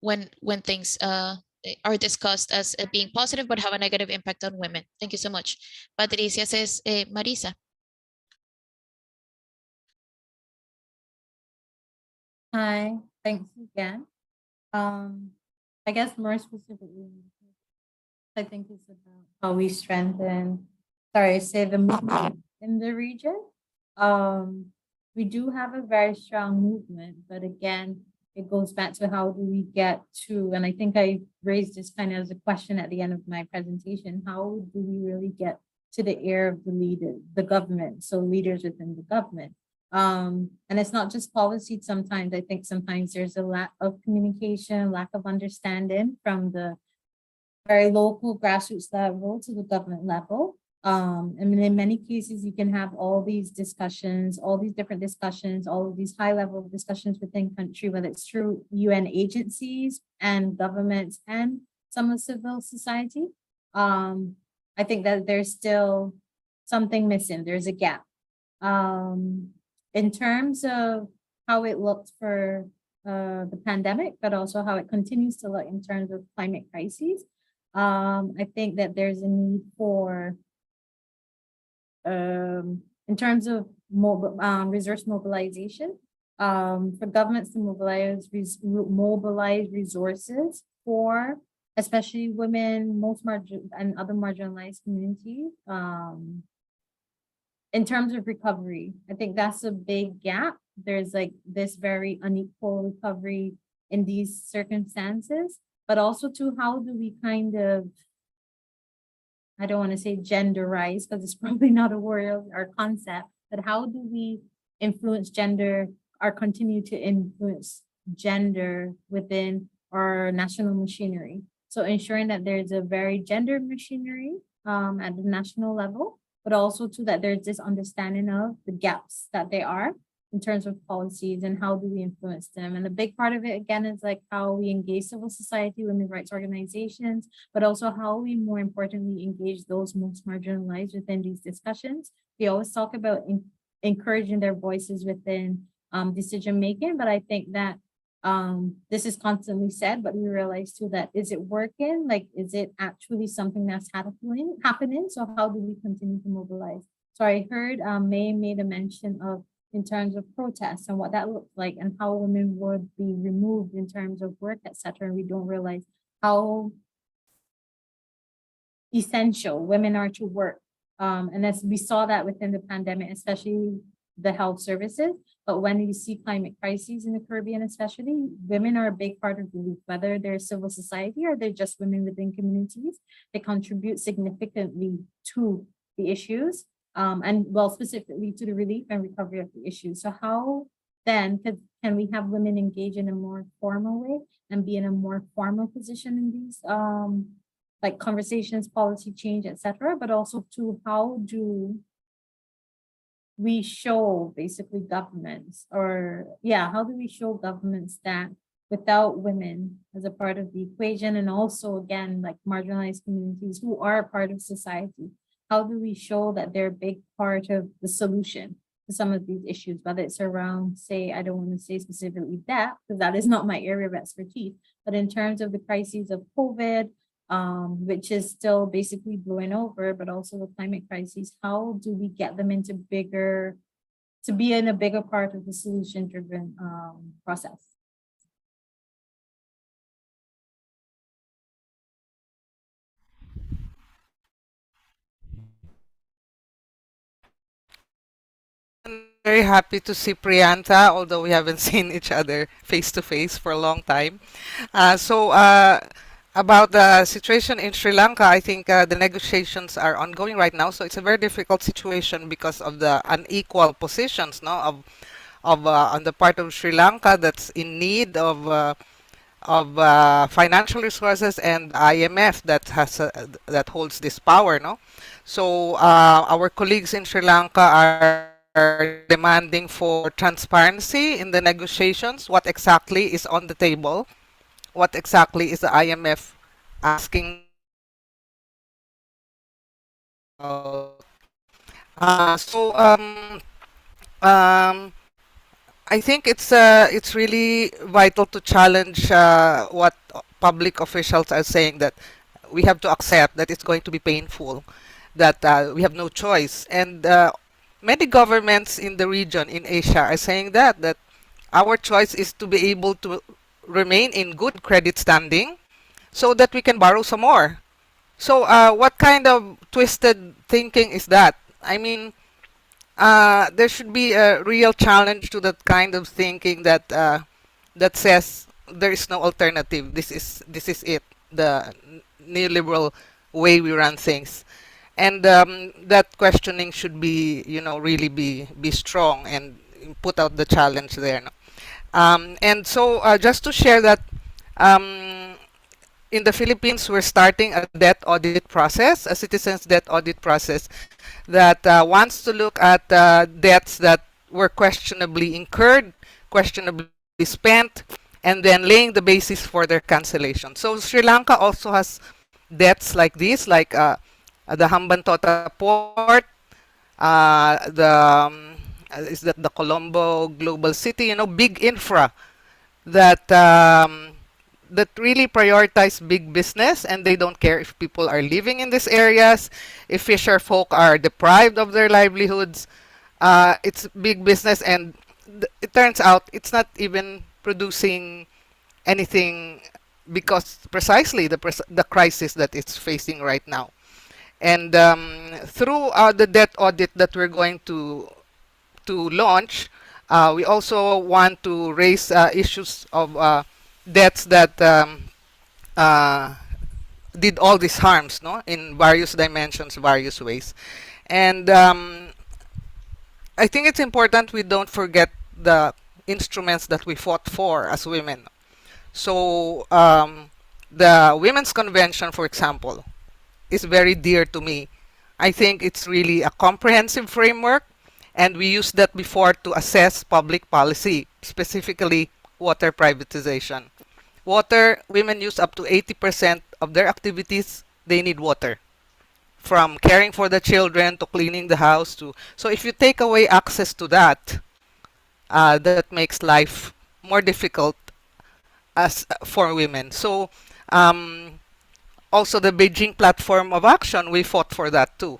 when things are discussed as being positive but have a negative impact on women. Thank you so much. Patricia says, Marisa. Hi, thanks again. I guess more specifically, I think it's about how we strengthen, say the movement in the region. We do have a very strong movement, but again, it goes back to how do we get to, and I think I raised this kind of as a question at the end of my presentation, how do we really get to the ear of the government, so leaders within the government? And it's not just policy sometimes. I think sometimes there's a lack of communication, lack of understanding from the very local grassroots level to the government level. I mean, in many cases, you can have all these discussions, all these different discussions, all of these high level discussions within country, whether it's through UN agencies and governments and some of civil society. I think that there's still something missing. There's a gap. In terms of how it looked for the pandemic, but also how it continues to look in terms of climate crises, I think that there's a need for, in terms of resource mobilization, for governments to mobilize resources for especially women, and other marginalized communities. In terms of recovery, I think that's a big gap. There's like this very unequal recovery in these circumstances, but also to how do we kind of, I don't want to say genderize because it's probably not a word or concept, but how do we influence gender or continue to influence gender within our national machinery? So ensuring that there's a very gender machinery at the national level, but also too that there's this understanding of the gaps that they are in terms of policies and how do we influence them. And the big part of it, again, is like how we engage civil society, women's rights organizations, but also how we more importantly engage those most marginalized within these discussions. We always talk about encouraging their voices within decision-making, but I think that this is constantly said, but we realize too that is it working? Like, is it actually something that's happening? So how do we continue to mobilize? So I heard May made a mention of in terms of protests and what that looks like and how women would be removed in terms of work, etc. And we don't realize how essential women are to work. And as we saw that within the pandemic, especially the health services, but when you see climate crises in the Caribbean, especially, women are a big part of relief, whether they're civil society or they're just women within communities. They contribute significantly to the issues and well, specifically to the relief and recovery of the issues. So how then can we have women engage in a more formal way and be in a more formal position in these like conversations, policy change, etc. But also to how do we show basically governments, or how do we show governments that without women as a part of the equation, and also again, like marginalized communities who are a part of society, how do we show that they're a big part of the solution to some of these issues, whether it's around, say, I don't want to say specifically that, because that is not my area of expertise, but in terms of the crises of COVID, which is still basically blowing over, but also the climate crisis, how do we get them into bigger, to be in a bigger part of the solution-driven process? I'm very happy to see Priyanka, although we haven't seen each other face to face for a long time. About the situation in Sri Lanka, I think the negotiations are ongoing right now. So it's a very difficult situation because of the unequal positions, no, of on the part of Sri Lanka that's in need of financial resources, and IMF that has that holds this power, no. So our colleagues in Sri Lanka are demanding for transparency in the negotiations. What exactly is on the table? What exactly is the IMF asking about? Um, I think it's really vital to challenge what public officials are saying, that we have to accept that it's going to be painful, that we have no choice. And many governments in the region, in Asia, are saying that our choice is to be able to remain in good credit standing so that we can borrow some more. So what kind of twisted thinking is that? I mean, there should be a real challenge to that kind of thinking that that says there is no alternative. This is it, the neoliberal way we run things, and that questioning should be, really be strong and put out the challenge there. No? And so just to share that. In the Philippines, we're starting a debt audit process, a citizens debt audit process that wants to look at debts that were questionably incurred, questionably spent, and then laying the basis for their cancellation. So Sri Lanka also has debts like this, like the Hambantota port, is that the Colombo Global City, big infra that that really prioritize big business, and they don't care if people are living in these areas, if fisher folk are deprived of their livelihoods. It's big business, and it turns out it's not even producing anything because precisely the crisis that it's facing right now. And through the debt audit that we're going to launch, we also want to raise issues of debts that uh, did all these harms, no, in various dimensions, various ways. And I think it's important we don't forget the instruments that we fought for as women. So the Women's Convention, for example, is very dear to me. I think it's really a comprehensive framework, and we used that before to assess public policy, specifically water privatization. Water, women use up to 80% of their activities, they need water. From caring for the children to cleaning the house to, so if you take away access to that, that makes life more difficult as for women. So also the Beijing Platform of Action, we fought for that too.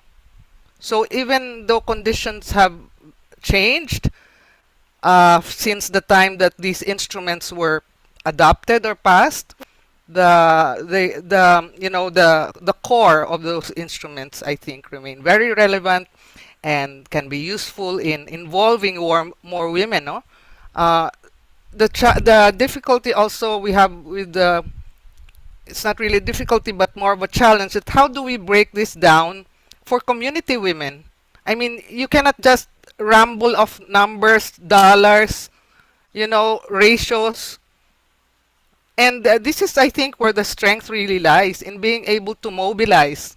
So even though conditions have changed since the time that these instruments were adopted or passed, the core of those instruments, I think, remain very relevant and can be useful in involving more women. No, the difficulty also we have with the, it's not really difficulty but more of a challenge, that how do we break this down for community women? I mean, you cannot just ramble of numbers, dollars, ratios. And this is, I think, where the strength really lies, in being able to mobilize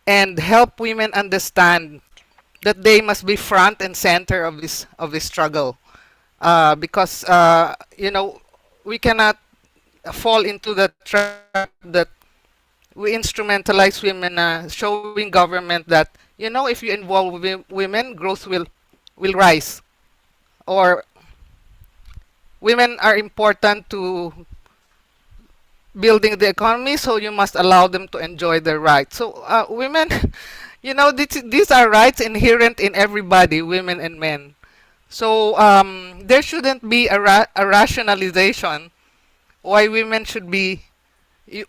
and help women understand that they must be front and center of this struggle, because we cannot fall into the trap that we instrumentalize women, showing government that, if you involve women, growth will rise, or women are important to building the economy, so you must allow them to enjoy their rights. So women, these are rights inherent in everybody, women and men. So there shouldn't be a rationalization why women should be,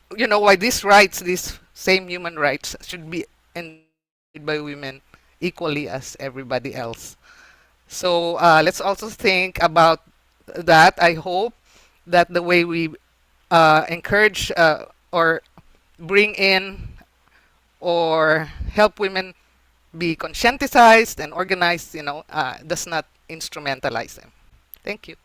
why these rights, these same human rights, should be enjoyed by women equally as everybody else. So let's also think about that. I hope that the way we encourage or bring in or help women be conscientized and organized, does not instrumentalize them. Thank you.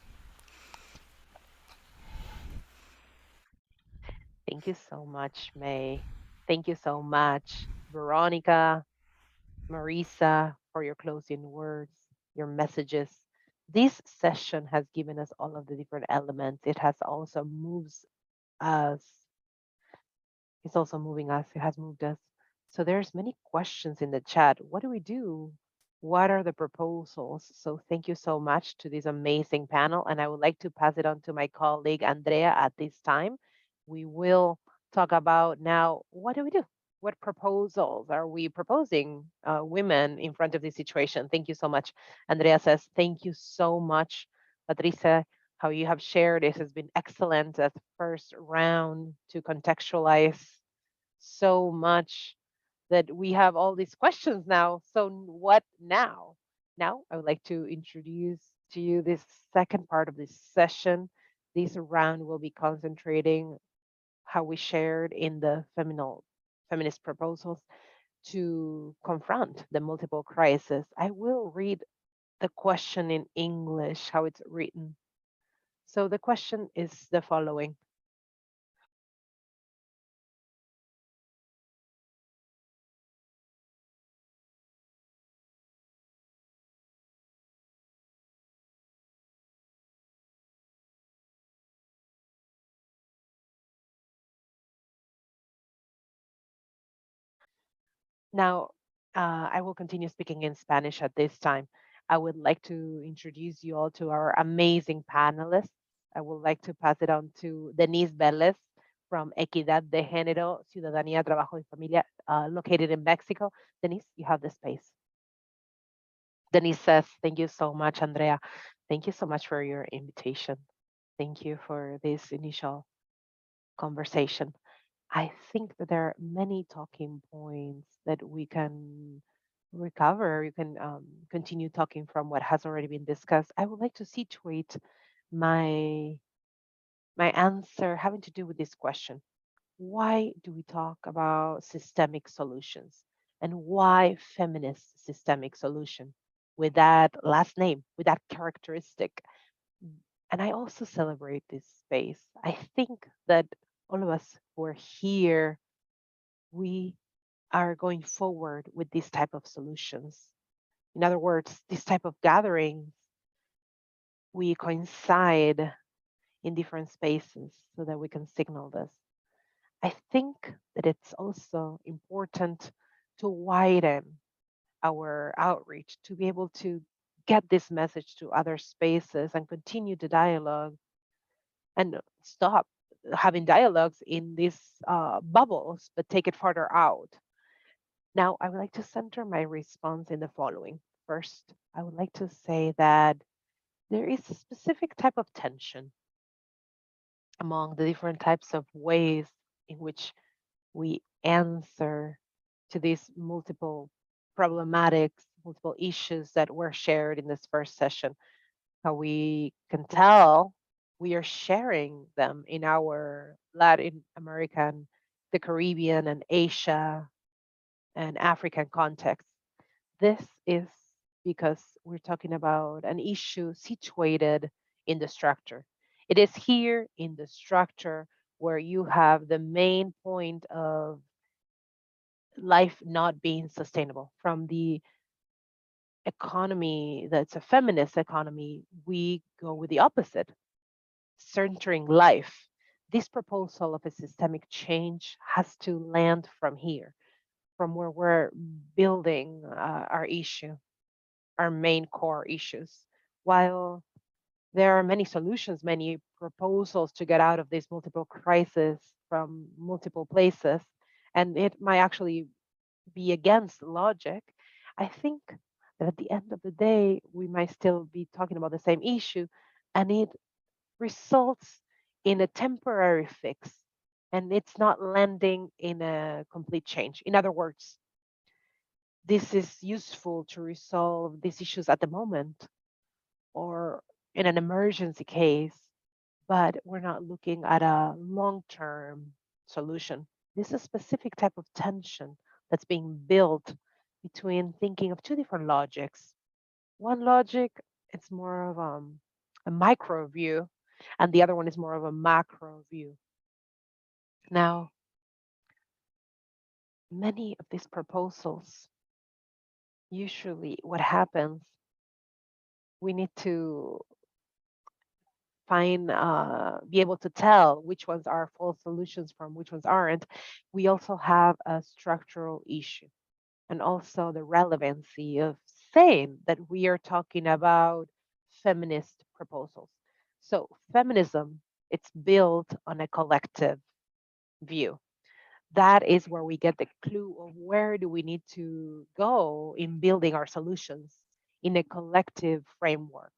Thank you so much, May. Thank you so much, Veronica, Marisa, for your closing words, your messages. This session has given us all of the different elements. It has also moves us. It's also moving us. It has moved us. So there's many questions in the chat. What do we do? What are the proposals? So thank you so much to this amazing panel. And I would like to pass it on to my colleague Andrea at this time. We will talk about now, what do we do? What proposals are we proposing women in front of this situation? Thank you so much. Andrea says, thank you so much, Patricia. How you have shared it has been excellent as first round to contextualize so much that we have all these questions now. So what now? Now I would like to introduce to you this second part of this session. This round will be concentrating how we shared in the feminist proposals to confront the multiple crises. I will read the question in English, how it's written. So the question is the following. Now, I will continue speaking in Spanish at this time. I would like to introduce you all to our amazing panelists. I would like to pass it on to Denise Vélez from Equidad de Género, Ciudadanía, Trabajo y Familia, located in Mexico. Denise, you have the space. Denise says, thank you so much, Andrea. Thank you so much for your invitation. Thank you for this initial conversation. I think that there are many talking points that we can recover. You can continue talking from what has already been discussed. I would like to situate my answer having to do with this question. Why do we talk about systemic solutions? And why feminist systemic solution with that last name, with that characteristic? And I also celebrate this space. I think that all of us who are here, we are going forward with this type of solutions. In other words, this type of gatherings, we coincide in different spaces so that we can signal this. I think that it's also important to widen our outreach to be able to get this message to other spaces and continue the dialogue and stop having dialogues in these bubbles, but take it farther out. Now, I would like to center my response in the following. First, I would like to say that there is a specific type of tension among the different types of ways in which we answer to these multiple problematics, multiple issues that were shared in this first session. How we can tell we are sharing them in our Latin American, the Caribbean, and Asia and African context. This is because we're talking about an issue situated in the structure. It is here in the structure where you have the main point of life not being sustainable. From the economy that's a feminist economy, we go with the opposite. centering life. This proposal of a systemic change has to land from here, from where we're building our issue, our main core issues. While there are many solutions, many proposals to get out of these multiple crises from multiple places, and it might actually be against logic, I think that at the end of the day, we might still be talking about the same issue, and it results in a temporary fix, and it's not landing in a complete change. In other words, this is useful to resolve these issues at the moment or in an emergency case, but we're not looking at a long term solution. This is a specific type of tension that's being built between thinking of two different logics. One logic, it's more of a micro view, and the other one is more of a macro view. Now, many of these proposals, usually what happens, we need to be able to tell which ones are full solutions from which ones aren't. We also have a structural issue and also the relevancy of saying that we are talking about feminist proposals. So feminism, it's built on a collective view. That is where we get the clue of where do we need to go in building our solutions in a collective framework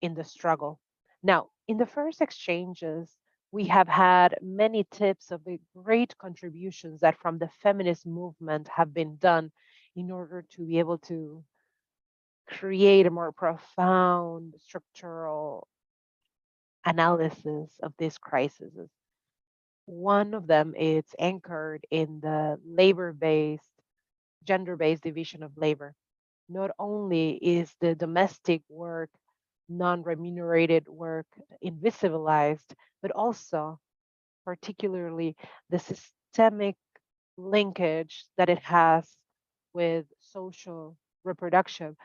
in the struggle. Now, in the first exchanges, we have had many tips of the great contributions that from the feminist movement have been done in order to be able to create a more profound structural analysis of these crises. One of them is anchored in the labor-based, gender-based division of labor. Not only is the domestic work, non-remunerated work invisibilized, but also particularly the systemic linkage that it has with social reproduction,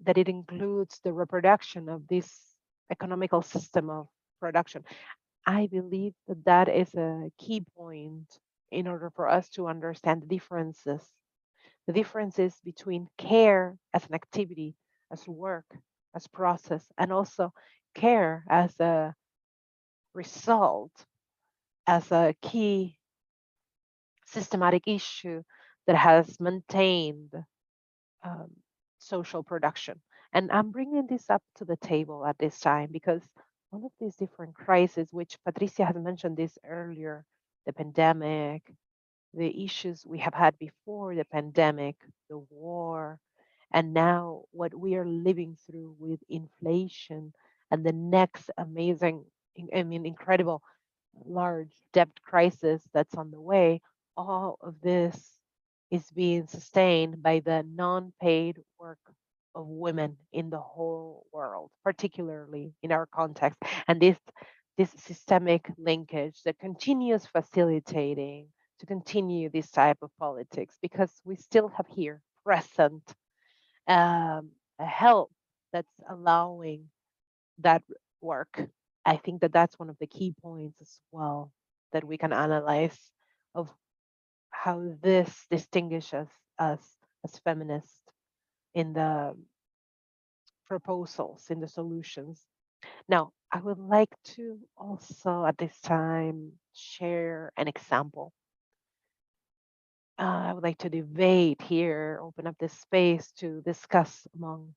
that it includes the reproduction of this economical system of production. I believe that that is a key point in order for us to understand the differences between care as an activity, as work, as process, and also care as a result, as a key systematic issue that has maintained um, social production. And I'm bringing this up to the table at this time because all of these different crises, which Patricia has mentioned this earlier, the pandemic, the issues we have had before the pandemic, the war, and now what we are living through with inflation and the next amazing, incredible large debt crisis that's on the way, all of this is being sustained by the non-paid work of women in the whole world, particularly in our context. And this systemic linkage that continues facilitating to continue this type of politics because we still have here present a help that's allowing that work. I think that that's one of the key points as well that we can analyze of how this distinguishes us as feminists in the proposals, in the solutions. Now, I would like to also at this time share an example. I would like to debate here, open up this space to discuss among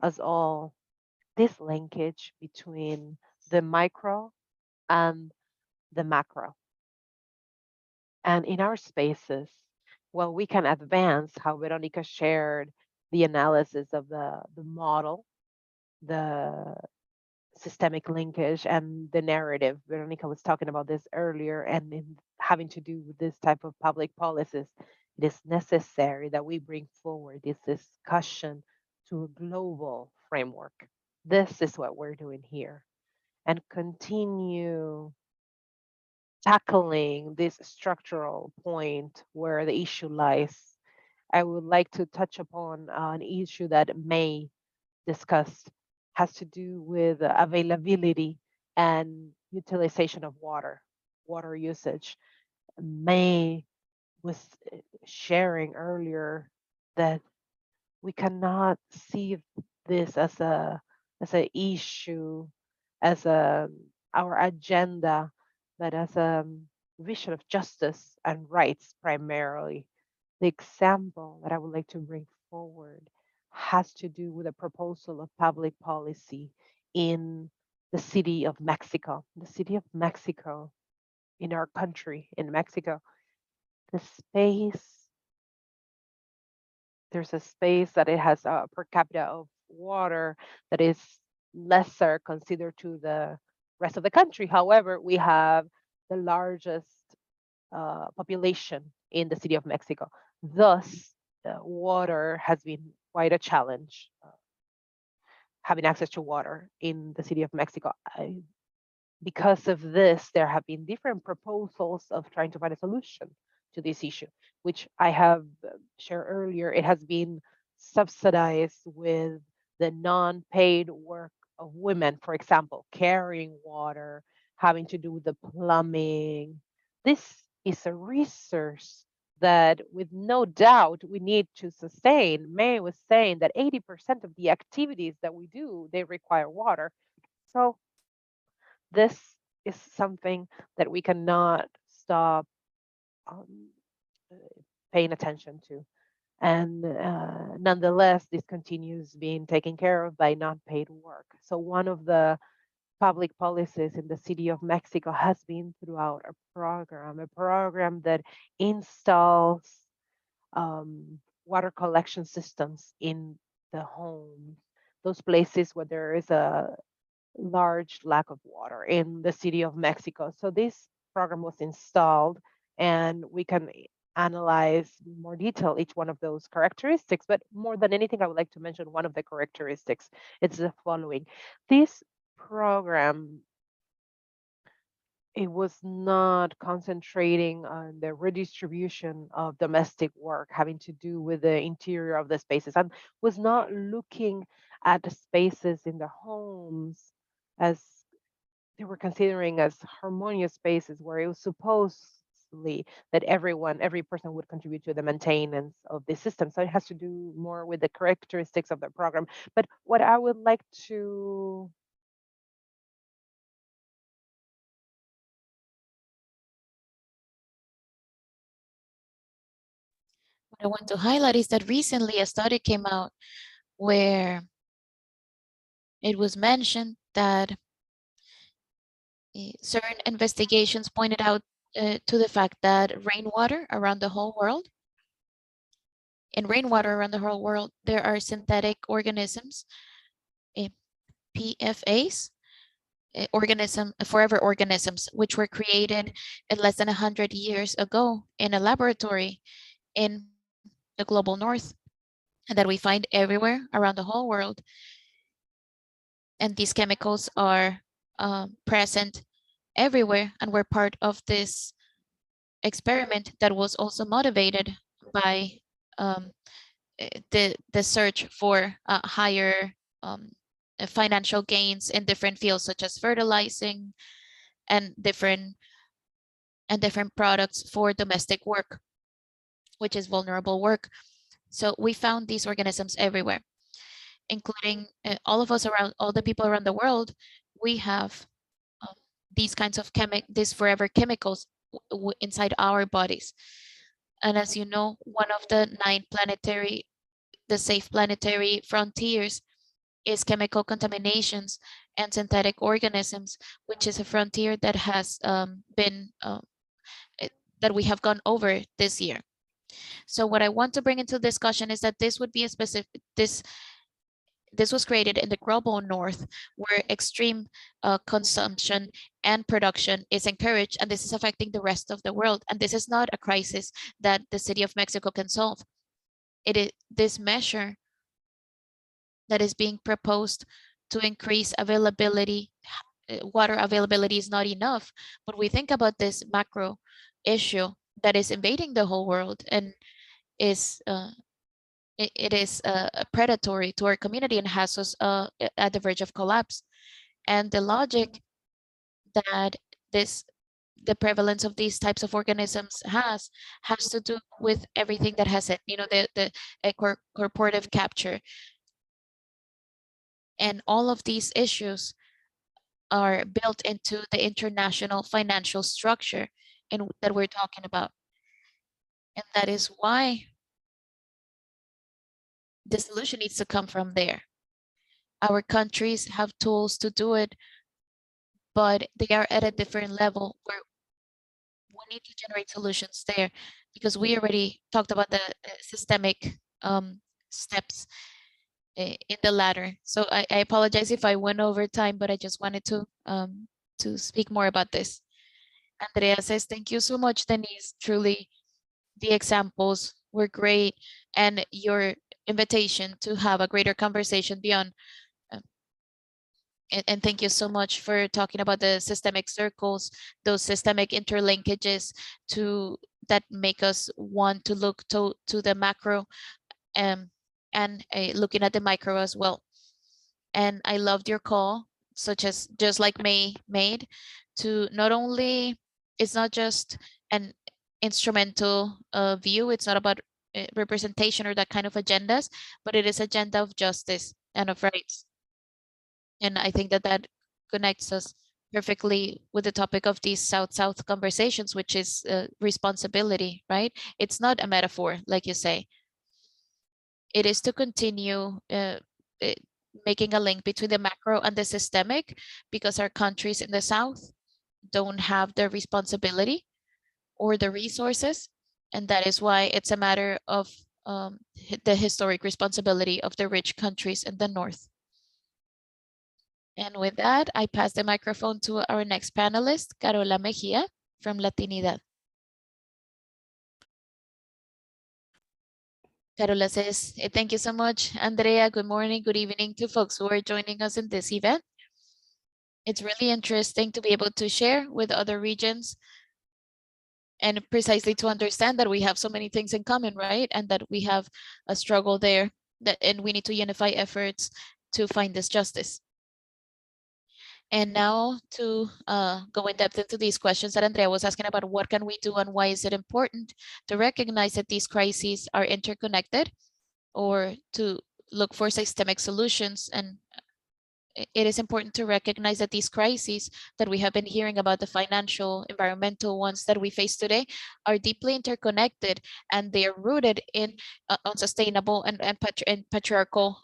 us all this linkage between the micro and the macro. And in our spaces, well, we can advance how Veronica shared the analysis of the model, the systemic linkage, and the narrative. Veronica was talking about this earlier, and in having to do with this type of public policies, it is necessary that we bring forward this discussion to a global framework. This is what we're doing here, and continue tackling this structural point where the issue lies. I would like to touch upon an issue that May discussed, has to do with availability and utilization of water usage. May was sharing earlier that we cannot see this as a issue, as our agenda, but as a vision of justice and rights primarily. The example that I would like to bring forward has to do with a proposal of public policy in the city of Mexico. The city of Mexico, in our country, in Mexico, the space, there's a space that it has a per capita of water that is lesser considered to the rest of the country. However, we have the largest population in the city of Mexico. Thus, water has been quite a challenge. Having access to water in the city of Mexico. Because of this, there have been different proposals of trying to find a solution to this issue, which I have shared earlier. It has been subsidized with the non-paid work of women, for example, carrying water, having to do with the plumbing. This is a resource that with no doubt we need to sustain. May was saying that 80% of the activities that we do, they require water. So this is something that we cannot stop um, uh, paying attention to. And nonetheless, this continues being taken care of by non-paid work. So one of the public policies in the city of Mexico has been throughout a program that installs water collection systems in the homes, those places where there is a large lack of water in the city of Mexico. So this program was installed, and we can analyze in more detail each one of those characteristics. But more than anything, I would like to mention one of the characteristics. It's the following. This program, it was not concentrating on the redistribution of domestic work having to do with the interior of the spaces, and was not looking at the spaces in the homes as they were considering as harmonious spaces where it was supposedly that every person would contribute to the maintenance of the system. So it has to do more with the characteristics of the program. But what I would like to What I want to highlight is that recently a study came out where it was mentioned that certain investigations pointed out to the fact that rainwater around the whole world, there are synthetic organisms, PFAs, forever organisms, which were created less than 100 years ago in a laboratory in the global north, and that we find everywhere around the whole world. And these chemicals are present everywhere, and we're part of this experiment that was also motivated by the search for higher financial gains in different fields, such as fertilizing and different products for domestic work, which is vulnerable work. So we found these organisms everywhere, including all the people around the world. We have these kinds of these forever chemicals inside our bodies. And as you know, one of the safe planetary frontiers is chemical contaminations and synthetic organisms, which is a frontier that has that we have gone over this year. So what I want to bring into discussion is that this would be a specific, this was created in the global north, where extreme consumption and production is encouraged, and this is affecting the rest of the world. And this is not a crisis that the city of Mexico can solve. It is this measure that is being proposed to increase availability. Water availability is not enough, but we think about this macro issue that is invading the whole world and is it is predatory to our community and has us at the verge of collapse. And the logic that the prevalence of these types of organisms has to do with everything that has it, the corporative capture. And all of these issues are built into the international financial structure that we're talking about. And that is why the solution needs to come from there. Our countries have tools to do it, but they are at a different level where we need to generate solutions there, because we already talked about the systemic steps in the ladder. So I apologize if I went over time, but I just wanted to speak more about this. Andrea says, thank you so much, Denise. Truly, the examples were great, and your invitation to have a greater conversation beyond. And thank you so much for talking about the systemic circles, those systemic interlinkages that make us want to look to the macro and looking at the micro as well. And I loved your call, just like May made, to not only, it's not just an instrumental view, it's not about representation or that kind of agendas, but it is agenda of justice and of rights. And I think that connects us perfectly with the topic of these South-South conversations, which is responsibility, right? It's not a metaphor, like you say. It is to continue making a link between the macro and the systemic, because our countries in the South don't have the responsibility or the resources. And that is why it's a matter of the historic responsibility of the rich countries in the North. And with that, I pass the microphone to our next panelist, Carola Mejia from Latinidad. Carola says, thank you so much, Andrea. Good morning, good evening to folks who are joining us in this event. It's really interesting to be able to share with other regions, and precisely to understand that we have so many things in common, right? And that we have a struggle there, and we need to unify efforts to find this justice. And now to go in depth into these questions that Andrea was asking about, what can we do and why is it important to recognize that these crises are interconnected, or to look for systemic solutions. And it is important to recognize that these crises that we have been hearing about, the financial, environmental ones that we face today, are deeply interconnected, and they are rooted in unsustainable and patriarchal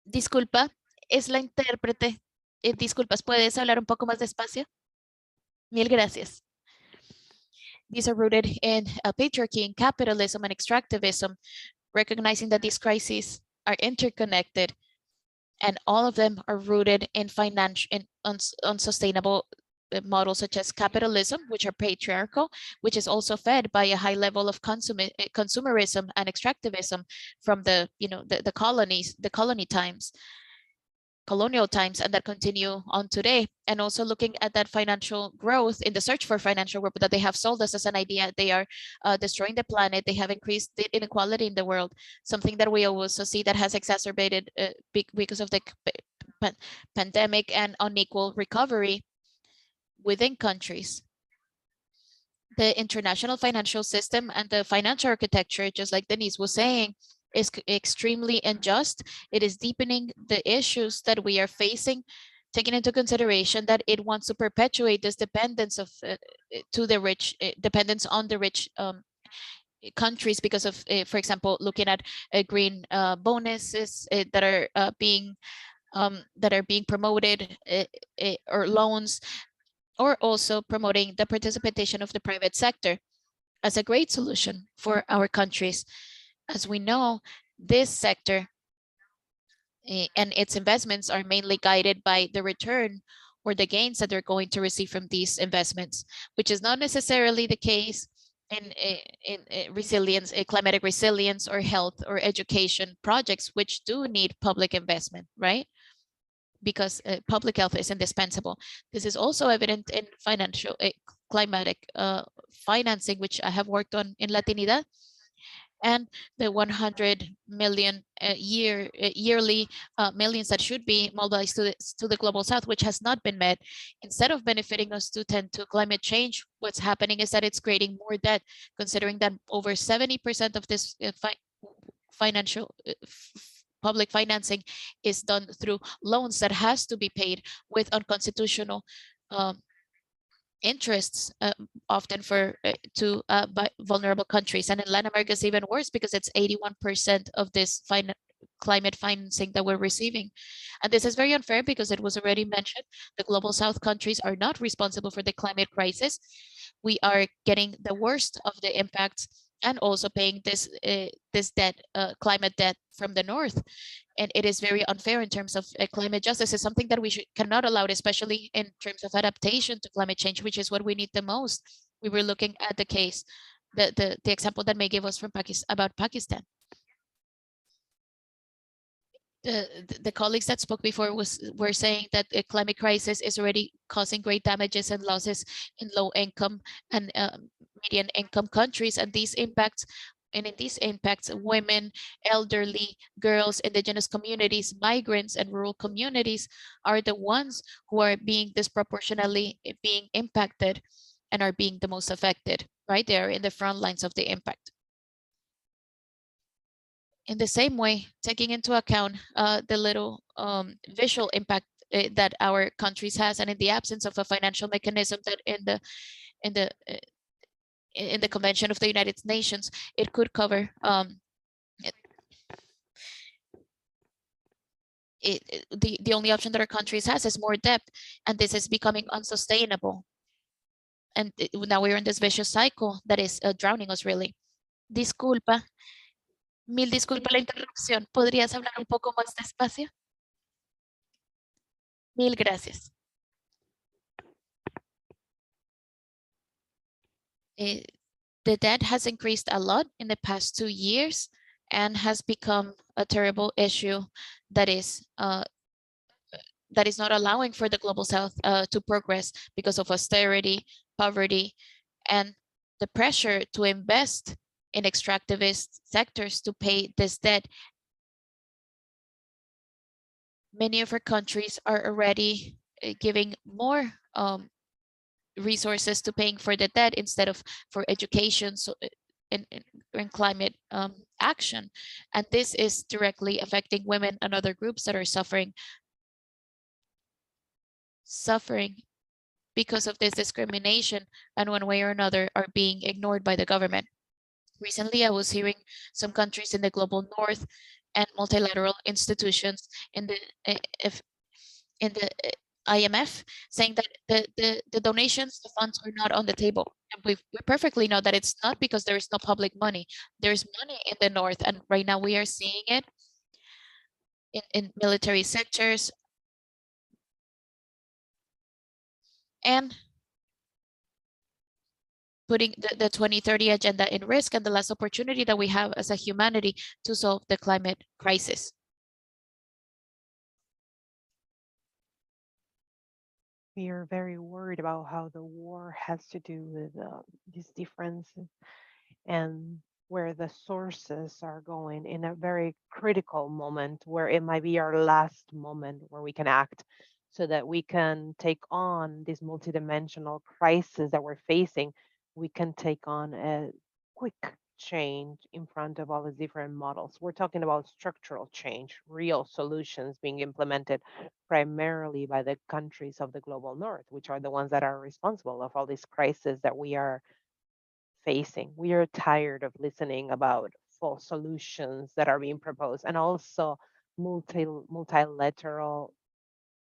Disculpa, es la intérprete. Disculpas, ¿puedes hablar un poco más despacio? Mil gracias. These are rooted in patriarchy and capitalism and extractivism, recognizing that these crises are interconnected, and all of them are rooted in unsustainable models such as capitalism, which are patriarchal, which is also fed by a high level of consumerism and extractivism from the colonial times, and that continue on today. And also looking at that financial growth, in the search for financial growth that they have sold us as an idea, they are destroying the planet. They have increased the inequality in the world, something that we also see that has exacerbated because of the pandemic and unequal recovery within countries. The international financial system and the financial architecture, just like Denise was saying, is extremely unjust. It is deepening the issues that we are facing, taking into consideration that it wants to perpetuate this dependence to the rich, dependence on the rich countries, because of, for example, looking at green bonuses that are being promoted, or loans, or also promoting the participation of the private sector as a great solution for our countries. As we know, this sector and its investments are mainly guided by the return or the gains that they're going to receive from these investments, which is not necessarily the case in resilience, climatic resilience, or health or education projects, which do need public investment, right? Because public health is indispensable. This is also evident in financial climatic financing, which I have worked on in Latinidad. and the 100 million yearly millions that should be mobilized to the global south, which has not been met. Instead of benefiting us to tend to climate change, what's happening is that it's creating more debt, considering that over 70% of this financial public financing is done through loans that has to be paid with unconstitutional interests, often for by vulnerable countries. And in Latin America, it's even worse because it's 81% of this climate financing that we're receiving. And this is very unfair because it was already mentioned, the global south countries are not responsible for the climate crisis. We are getting the worst of the impacts and also paying this debt, climate debt from the north. And it is very unfair in terms of climate justice. Is something that we cannot allow, especially in terms of adaptation to climate change, which is what we need the most. We were looking at the case, the example that May gave us from about Pakistan. The colleagues that spoke before were saying that the climate crisis is already causing great damages and losses in low income and median income countries, and these impacts, and in these impacts, women, elderly, girls, indigenous communities, migrants, and rural communities are the ones who are being disproportionately being impacted and are being the most affected, right? They're in the front lines of the impact. In the same way, taking into account the little visual impact that our countries has, and in the absence of a financial mechanism that in the Convention of the United Nations, it could cover the only option that our countries has is more debt, and this is becoming unsustainable. And now we're in this vicious cycle that is drowning us, really. Disculpa, mil disculpa la interrupción. ¿Podrías hablar un poco más despacio? Mil gracias. The debt has increased a lot in the past 2 years and has become a terrible issue that is not allowing for the global south to progress because of austerity, poverty, and the pressure to invest in extractivist sectors to pay this debt. Many of our countries are already giving more resources to paying for the debt instead of for education, so in climate action. And this is directly affecting women and other groups that are suffering because of this discrimination, and one way or another are being ignored by the government. Recently, I was hearing some countries in the global north and multilateral institutions in the IMF saying that the donations, the funds are not on the table. And we perfectly know that it's not because there is no public money. There's money in the north, and right now we are seeing it in military sectors. And putting the 2030 agenda in risk, and the last opportunity that we have as a humanity to solve the climate crisis. We are very worried about how the war has to do with these differences and where the sources are going in a very critical moment where it might be our last moment where we can act so that we can take on this multidimensional crisis that we're facing. We can take on a quick change in front of all these different models. We're talking about structural change, real solutions being implemented primarily by the countries of the global north, which are the ones that are responsible of all these crises that we are facing. We are tired of listening about false solutions that are being proposed, and also multilateral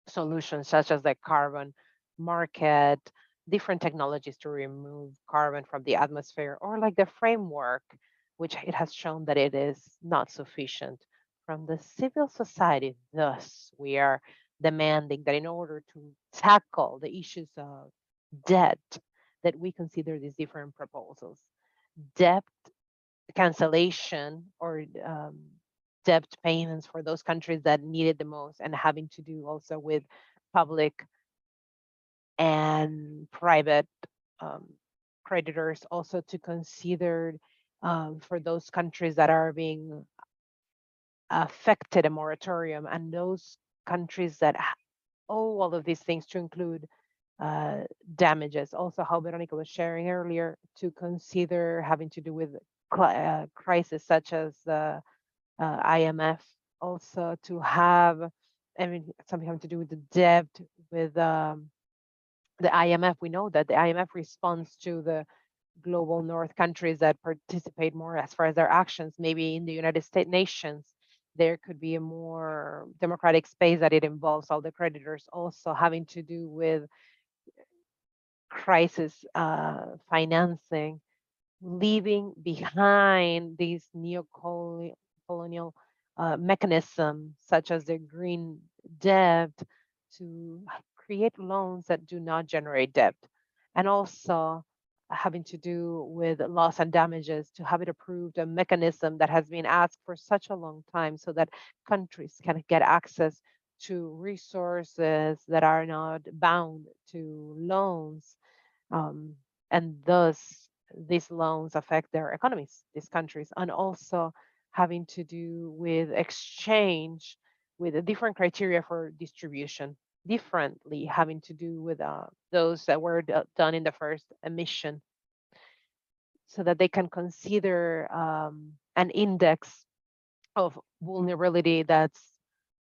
solutions such as the carbon market, different technologies to remove carbon from the atmosphere, or like the framework, which it has shown that it is not sufficient. From the civil society, thus, we are demanding that in order to tackle the issues of debt, that we consider these different proposals. Debt cancellation or debt payments for those countries that need it the most, and having to do also with public and private creditors, also to consider for those countries that are being affected a moratorium, and those countries that owe all of these things, to include damages. Also, how Veronica was sharing earlier, to consider having to do with crises such as the IMF. Also, to have, I mean, something having to do with the debt with the IMF. We know that the IMF responds to the global north countries that participate more as far as their actions. Maybe in the United States nations, there could be a more democratic space that it involves all the creditors, also having to do with crisis financing, leaving behind these neo-colonial mechanisms such as the green debt, to create loans that do not generate debt, and also having to do with loss and damages, to have it approved, a mechanism that has been asked for such a long time, so that countries can get access to resources that are not bound to loans, um, and thus these loans affect their economies, these countries, and also having to do with exchange with a different criteria for distribution, differently having to do with those that were done in the first emission, so that they can consider an index of vulnerability that's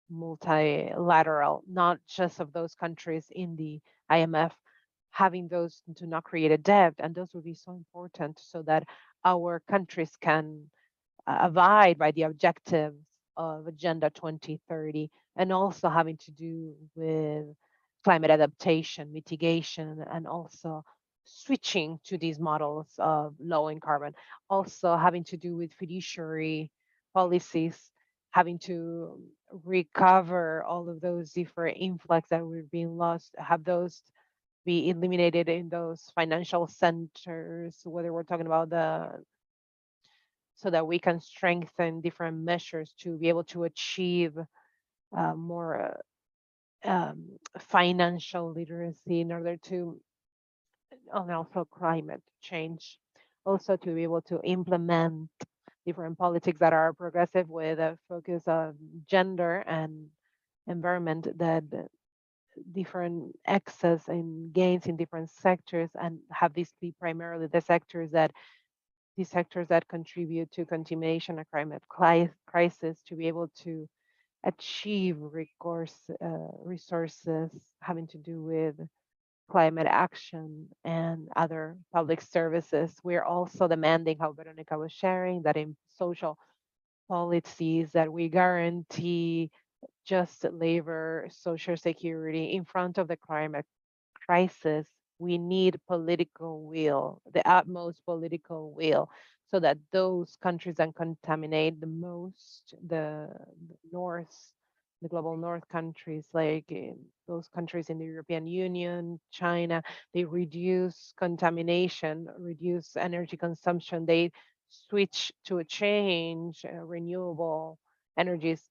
multilateral, not just of those countries in the IMF, having those to not create a debt. And those would be so important, so that our countries can abide by the objectives of Agenda 2030, and also having to do with climate adaptation, mitigation, and also switching to these models of low in carbon. Also having to do with fiduciary policies, having to recover all of those different influx that were being lost, have those be eliminated in those financial centers, whether we're talking about so that we can strengthen different measures to be able to achieve more financial literacy in order to, and also climate change, also to be able to implement different politics that are progressive with a focus on gender and environment, that different excess and gains in different sectors, and have these be primarily the sectors that contribute to continuation of climate crisis, to be able to achieve resources having to do with climate action and other public services. We're also demanding, how Veronica was sharing, that in social policies that we guarantee just labor, social security in front of the climate crisis. We need political will, the utmost political will, so that those countries that contaminate the most, the north, the global north countries, like in those countries in the European Union, China, they reduce contamination, reduce energy consumption, they switch to a change, renewable energies,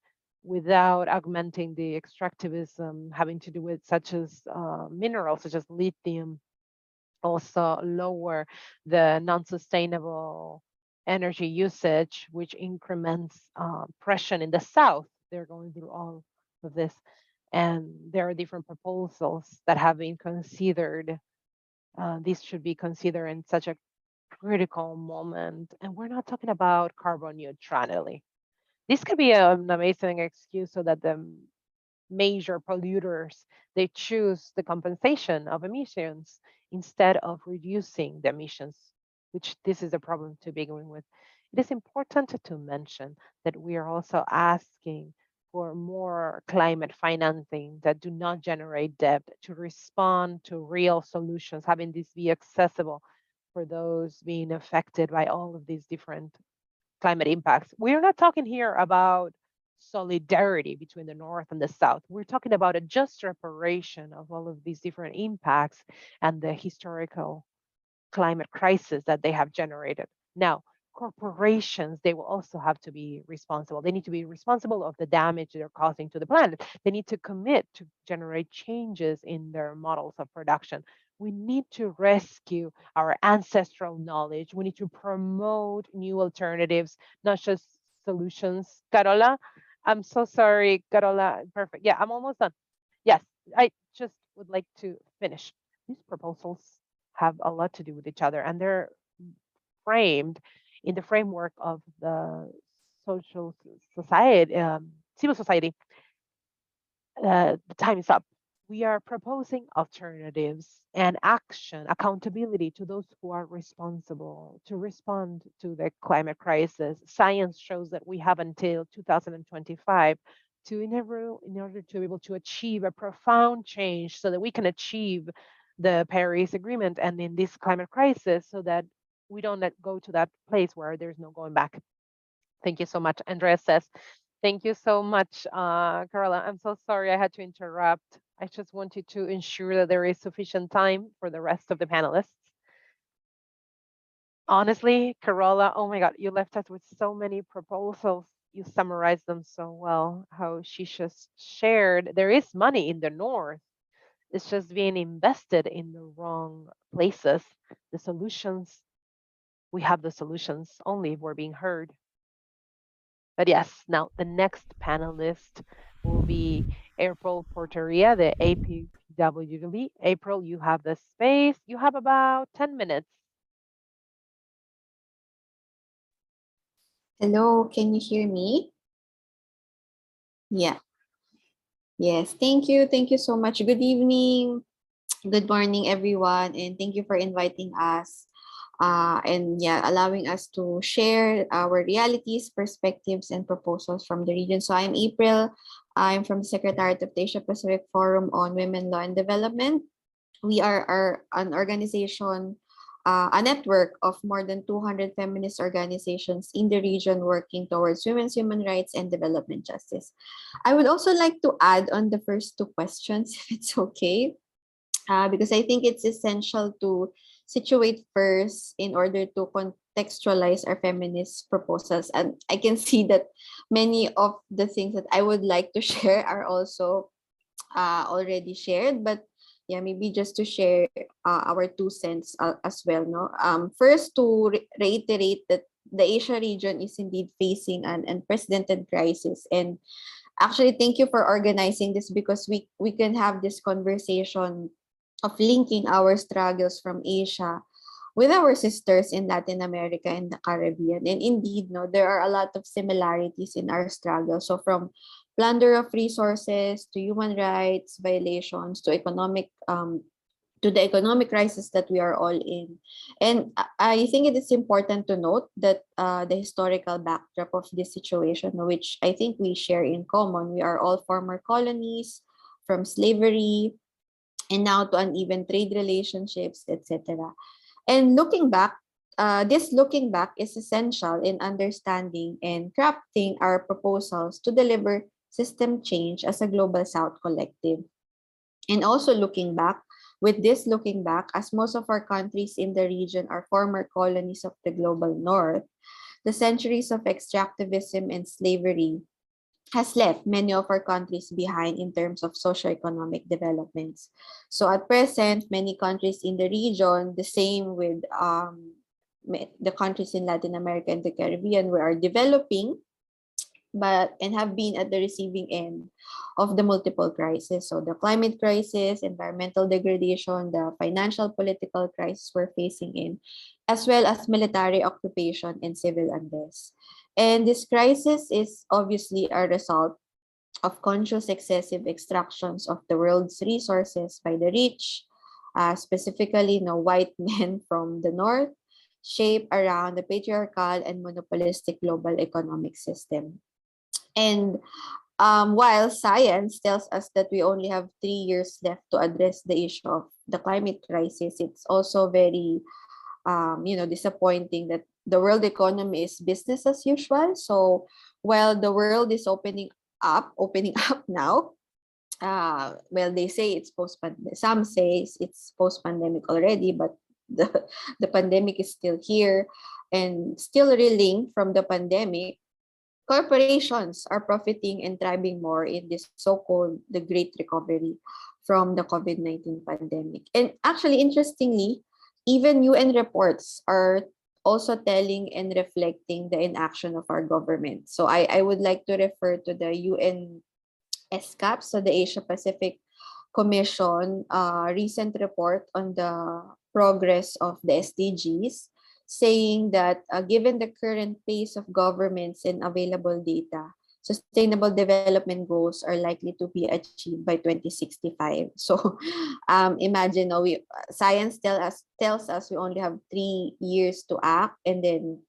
without augmenting the extractivism having to do with such as minerals such as lithium, also lower the non-sustainable energy usage, which increments pressure in the south. They're going through all of this, and there are different proposals that have been considered. These should be considered in such a critical moment, and we're not talking about carbon neutrality. This could be an amazing excuse so that the major polluters, they choose the compensation of emissions instead of reducing the emissions, which this is a problem to begin with. It is important to mention that we are also asking for more climate financing that do not generate debt, to respond to real solutions, having this be accessible for those being affected by all of these different climate impacts. We're not talking here about solidarity between the North and the South. We're talking about a just reparation of all of these different impacts and the historical climate crisis that they have generated. Now, corporations, they will also have to be responsible. They need to be responsible of the damage they're causing to the planet. They need to commit to generate changes in their models of production. We need to rescue our ancestral knowledge. We need to promote new alternatives, not just solutions. Carola, I'm so sorry, Carola. Perfect. Yeah, I'm almost done. Yes, I just would like to finish. These proposals have a lot to do with each other, and they're framed in the framework of the social society, civil society. The time is up. We are proposing alternatives and action, accountability to those who are responsible to respond to the climate crisis. Science shows that we have until 2025 to in order to be able to achieve a profound change so that we can achieve the Paris Agreement and in this climate crisis so that we don't go to that place where there's no going back. Thank you so much. Andrea says, thank you so much, Carola. I'm so sorry I had to interrupt. I just wanted to ensure that there is sufficient time for the rest of the panelists. Honestly, Carola, oh my God, you left us with so many proposals. You summarized them so well, how she just shared. There is money in the North. It's just being invested in the wrong places. The solutions, we have the solutions only if we're being heard. But yes, now the next panelist will be April Porteria, the APWD. April, you have the space. You have about 10 minutes. Hello, can you hear me? Yeah. Yes, thank you. Thank you so much. Good evening. Good morning, everyone. And thank you for inviting us. And yeah, allowing us to share our realities, perspectives, and proposals from the region. So I'm April. I'm from the Secretariat of the Asia Pacific Forum on Women, Law, and Development. We are an organization, a network of more than 200 feminist organizations in the region working towards women's human rights and development justice. I would also like to add on the first two questions, if it's okay, because I think it's essential to situate first in order to contextualize our feminist proposals. And I can see that many of the things that I would like to share are also already shared, but yeah, maybe just to share our 2 cents as well. No, first to reiterate that the Asia region is indeed facing an unprecedented crisis, and actually, thank you for organizing this because we can have this conversation of linking our struggles from Asia with our sisters in Latin America and the Caribbean. And indeed, no, there are a lot of similarities in our struggle. So from plunder of resources to human rights violations to economic to the economic crisis that we are all in. And I think it is important to note that the historical backdrop of this situation, which I think we share in common, we are all former colonies from slavery and now to uneven trade relationships, etc. And looking back, this looking back is essential in understanding and crafting our proposals to deliver system change as a global South collective. And also looking back, with this looking back, as most of our countries in the region are former colonies of the global North, the centuries of extractivism and slavery has left many of our countries behind in terms of socioeconomic developments. So at present, many countries in the region, the same with the countries in Latin America and the Caribbean, we are developing, but and have been at the receiving end of the multiple crises. So the climate crisis, environmental degradation, the financial political crisis we're facing in, as well as military occupation and civil unrest. And this crisis is obviously a result of conscious excessive extractions of the world's resources by the rich, specifically white men from the north, shaped around the patriarchal and monopolistic global economic system. And while science tells us that we only have 3 years left to address the issue of the climate crisis, it's also very disappointing that the world economy is business as usual. So while the world is opening up now, well, they say it's post-pandemic. Some say it's post-pandemic already, but the pandemic is still here and still reeling from the pandemic. corporations are profiting and thriving more in this so-called the Great Recovery from the COVID-19 pandemic. And actually, interestingly, even UN reports are also telling and reflecting the inaction of our government. So I would like to refer to the UN SCAP, so the Asia Pacific Commission recent report on the progress of the SDGs, saying that given the current pace of governments and available data, sustainable development goals are likely to be achieved by 2065. So imagine, science tells us we only have 3 years to act, and then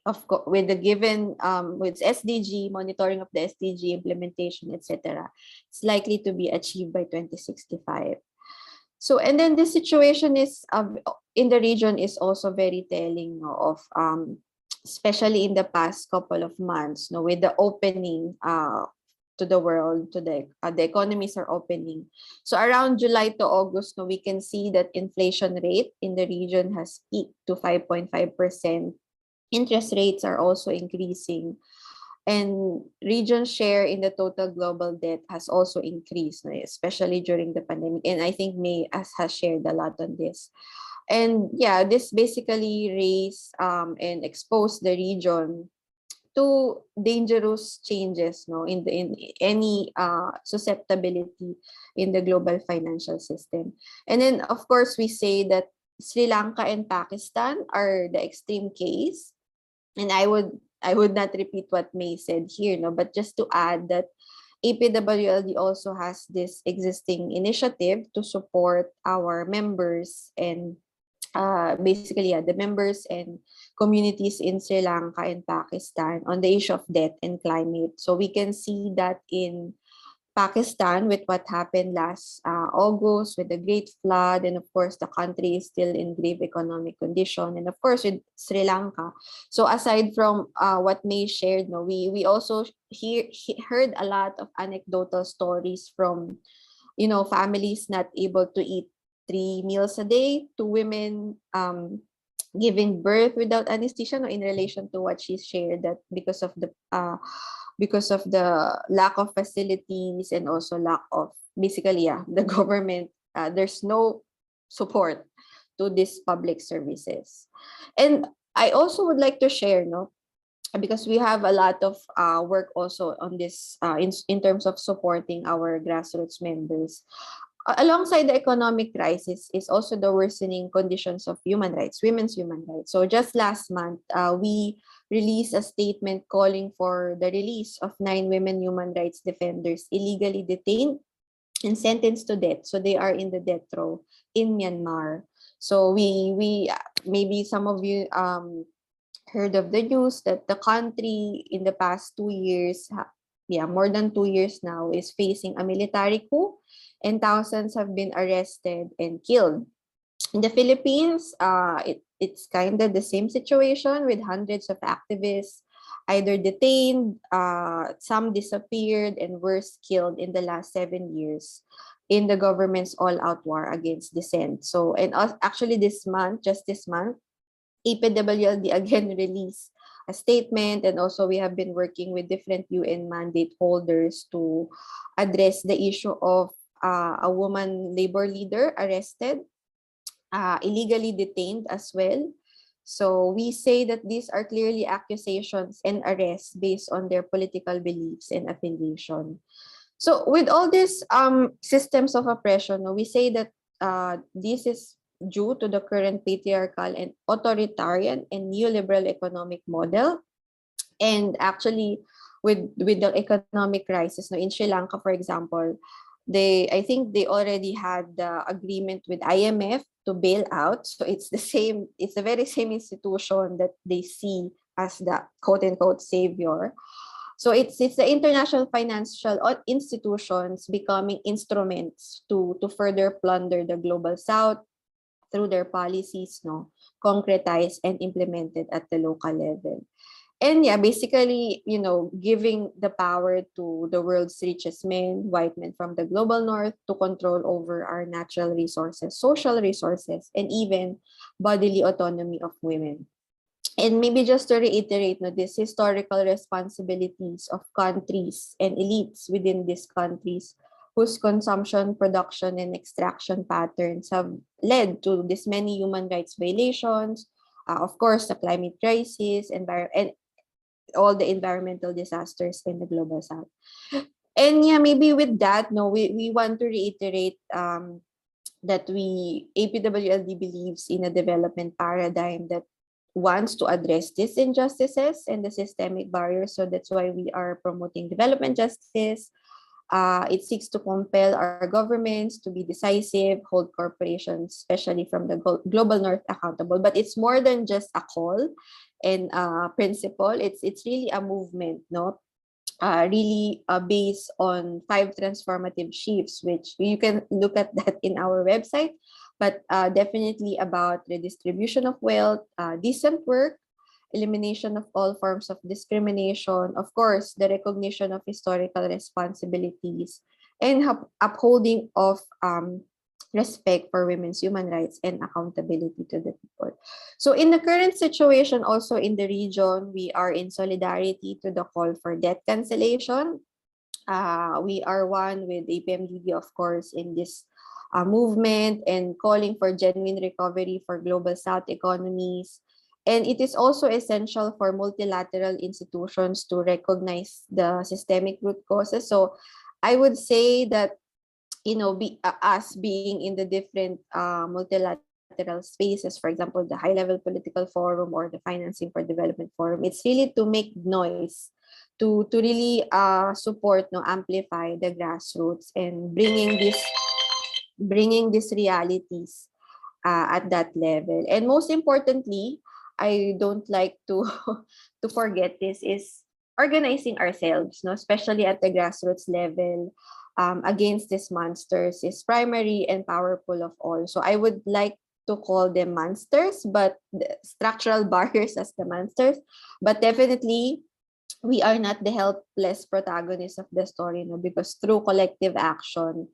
of course, with the given with SDG, monitoring of the SDG implementation, etc., it's likely to be achieved by 2065. So, and then this situation is in the region is also very telling, of especially in the past couple of months, with the opening to the world, to the economies are opening. So around July to August, we can see that inflation rate in the region has peaked to 5.5%. Interest rates are also increasing, and region share in the total global debt has also increased, especially during the pandemic. And I think May has shared a lot on this. And yeah, this basically raised and exposed the region to dangerous changes, in any susceptibility in the global financial system. And then of course we say that Sri Lanka and Pakistan are the extreme case. And I would not repeat what May said here, but just to add that APWLD also has this existing initiative to support our members and basically the members and communities in Sri Lanka and Pakistan on the issue of debt and climate. So we can see that in Pakistan with what happened last August with the Great Flood, and of course the country is still in grave economic condition, and of course with Sri Lanka. So aside from what May shared, we also heard a lot of anecdotal stories from families not able to eat 3 meals a day, to women giving birth without anesthesia, in relation to what she shared, that because of the lack of facilities and also lack of basically the government, there's no support to these public services. And I also would like to share, because we have a lot of work also on this in terms of supporting our grassroots members. Alongside the economic crisis is also the worsening conditions of human rights, women's human rights. So just last month, we released a statement calling for the release of 9 women human rights defenders illegally detained and sentenced to death. So they are in the death row in Myanmar. So we maybe some of you heard of the news that the country in the past 2 years, more than 2 years now, is facing a military coup, and thousands have been arrested and killed. In the Philippines, it's kind of the same situation, with hundreds of activists either detained, some disappeared, and worse, killed in the last 7 years in the government's all-out war against dissent. So, and actually just this month, APWLD again released a statement, and also we have been working with different UN mandate holders to address the issue of a woman labor leader arrested, illegally detained as well. So we say that these are clearly accusations and arrests based on their political beliefs and affiliation. So with all these systems of oppression, we say that this is due to the current patriarchal and authoritarian and neoliberal economic model. And actually, with the economic crisis, in Sri Lanka, for example, I think they already had the agreement with IMF to bail out. So it's the very same institution that they see as the quote unquote savior. So it's the international financial institutions becoming instruments to further plunder the global south through their policies, concretized and implemented at the local level. And basically, giving the power to the world's richest men, white men from the global north, to control over our natural resources, social resources, and even bodily autonomy of women. And maybe just to reiterate, no, these historical responsibilities of countries and elites within these countries whose consumption, production, and extraction patterns have led to this many human rights violations, of course, the climate crisis, and all the environmental disasters in the global south. And yeah, maybe with that, no, we want to reiterate that APWLD believes in a development paradigm that wants to address these injustices and the systemic barriers. So that's why we are promoting development justice. It seeks to compel our governments to be decisive, hold corporations, especially from the global north, accountable. But it's more than just a call and principle. It's really a movement, no? Really based on 5 transformative shifts, which you can look at that in our website, but definitely about redistribution of wealth, decent work, elimination of all forms of discrimination, of course, the recognition of historical responsibilities, and upholding of respect for women's human rights and accountability to the people. So in the current situation, also in the region, we are in solidarity to the call for debt cancellation. We are one with APMDD, of course, in this movement and calling for genuine recovery for global South economies. And it is also essential for multilateral institutions to recognize the systemic root causes. So I would say that, us being in the different multilateral spaces, for example, the high-level political forum or the financing for development forum, it's really to make noise, to really support, no, amplify the grassroots and bringing these realities at that level. And most importantly, I don't like to to forget this, is organizing ourselves, no, especially at the grassroots level, against these monsters is primary and powerful of all. So I would like to call them monsters, but the structural barriers as the monsters. But definitely, we are not the helpless protagonists of the story, no, because through collective action,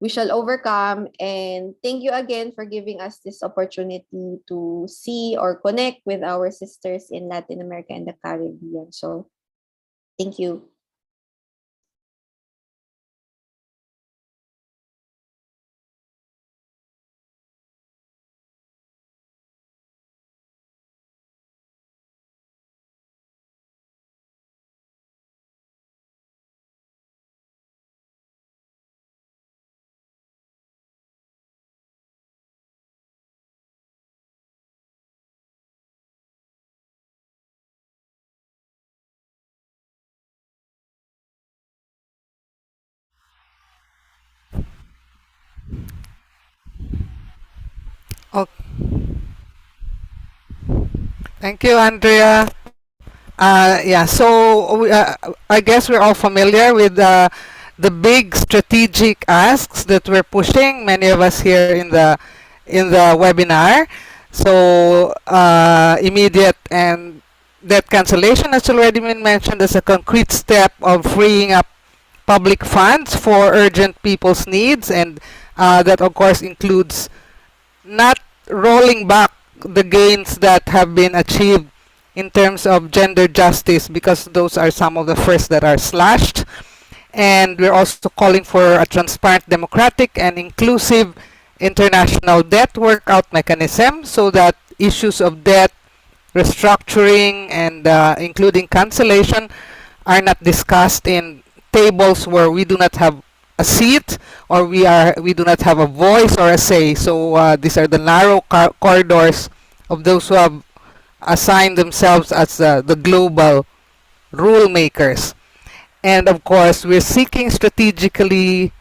we shall overcome. And thank you again for giving us this opportunity to see or connect with our sisters in Latin America and the Caribbean. So thank you. Oh, thank you, Andrea. Yeah, so I guess we're all familiar with the big strategic asks that we're pushing, many of us here in the webinar. So immediate and debt cancellation has already been mentioned as a concrete step of freeing up public funds for urgent people's needs, and that of course includes not rolling back the gains that have been achieved in terms of gender justice, because those are some of the first that are slashed. And we're also calling for a transparent, democratic, and inclusive international debt workout mechanism so that issues of debt restructuring and including cancellation are not discussed in tables where we do not have a seat, or we do not have a voice or a say. So these are the narrow corridors of those who have assigned themselves as the global rule makers. And of course, we're seeking strategically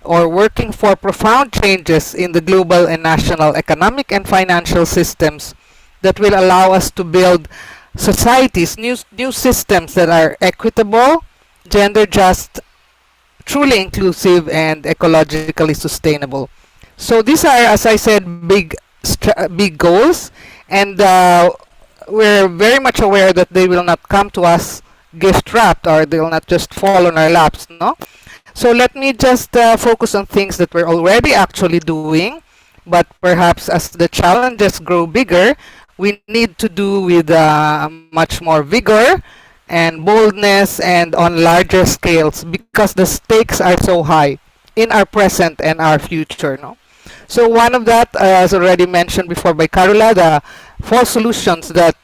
or working for profound changes in the global and national economic and financial systems that will allow us to build societies, new systems that are equitable, gender just, truly inclusive, and ecologically sustainable. So these are, as I said, big goals, and we're very much aware that they will not come to us gift wrapped, or they will not just fall on our laps, no? So let me just focus on things that we're already actually doing, but perhaps as the challenges grow bigger, we need to do with much more vigor and boldness and on larger scales because the stakes are so high in our present and our future. No? So one of that, as already mentioned before by Carola, the four solutions that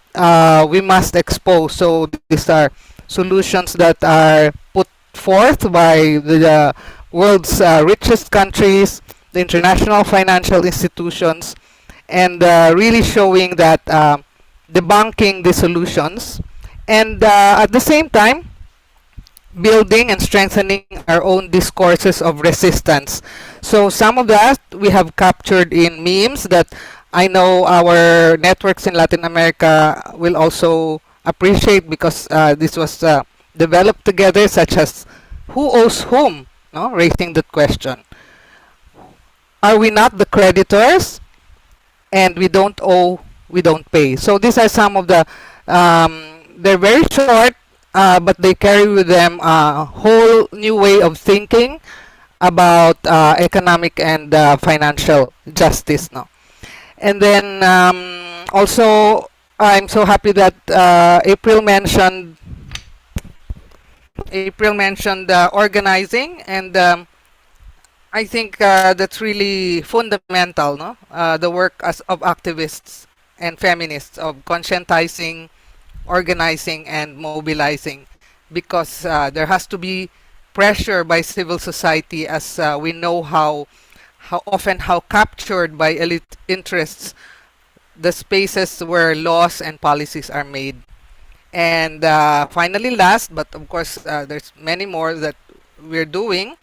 we must expose. So these are solutions that are put forth by the world's richest countries, the international financial institutions, and really showing that debunking the solutions, and at the same time building and strengthening our own discourses of resistance. So some of that we have captured in memes that I know our networks in Latin America will also appreciate because this was developed together, such as who owes whom, no? Raising that question. Are we not the creditors? And we don't owe, we don't pay. So these are some of the, they're very short, but they carry with them a whole new way of thinking about economic and financial justice. No? And then also, I'm so happy that April mentioned organizing, and I think that's really fundamental, no? The work of activists and feminists of conscientizing, organizing, and mobilizing, because there has to be pressure by civil society, as we know how often how captured by elite interests the spaces where laws and policies are made. And finally, last, but of course, there's many more that we're doing.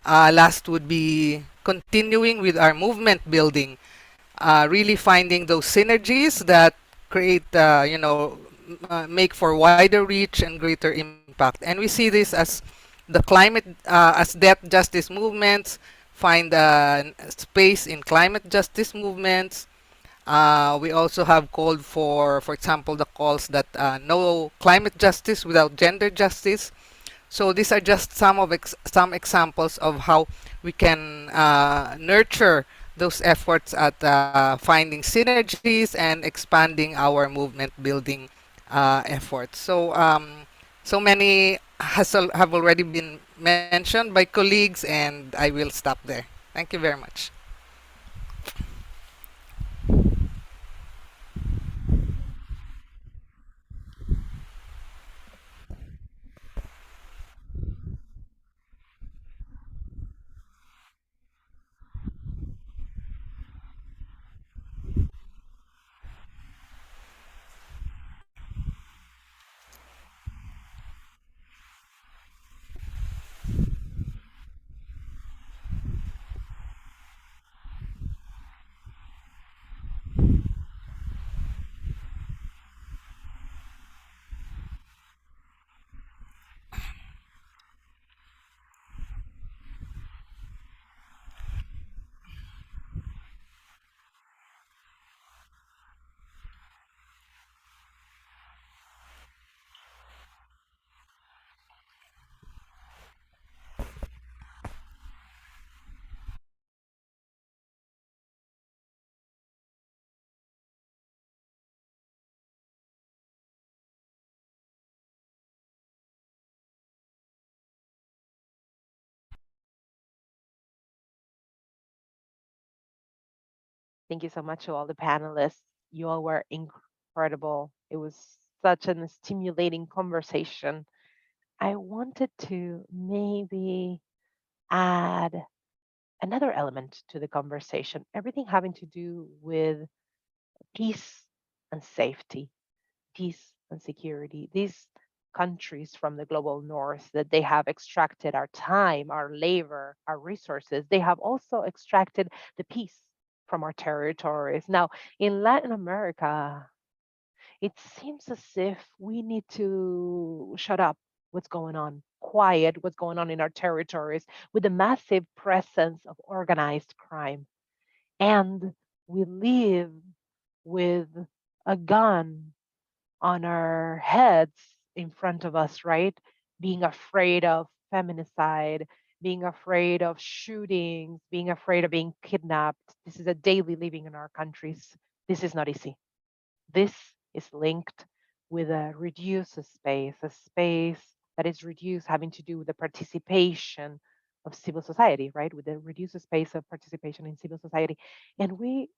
Last would be continuing with our movement building, really finding those synergies that create, make for wider reach and greater impact. And we see this as the climate, as debt justice movements, find space in climate justice movements. We also have called for example, the calls that no climate justice without gender justice. So these are just some of some examples of how we can nurture those efforts at finding synergies and expanding our movement building efforts. So so many have already been mentioned by colleagues, and I will stop there. Thank you very much. Thank you so much to all the panelists. You all were incredible. It was such a stimulating conversation. I wanted to maybe add another element to the conversation, everything having to do with peace and safety, peace and security. These countries from the global north that they have extracted our time, our labor, our resources, they have also extracted the peace from our territories. Now, in Latin America, it seems as if we need to shut up what's going on, quiet what's going on in our territories with the massive presence of organized crime. And we live with a gun on our heads in front of us, right? Being afraid of feminicide, being afraid of shootings, being afraid of being kidnapped. This is a daily living in our countries. This is not easy. This is linked with a reduced space, a space that is reduced, having to do with the participation of civil society, right? With the reduced space of participation in civil society. And we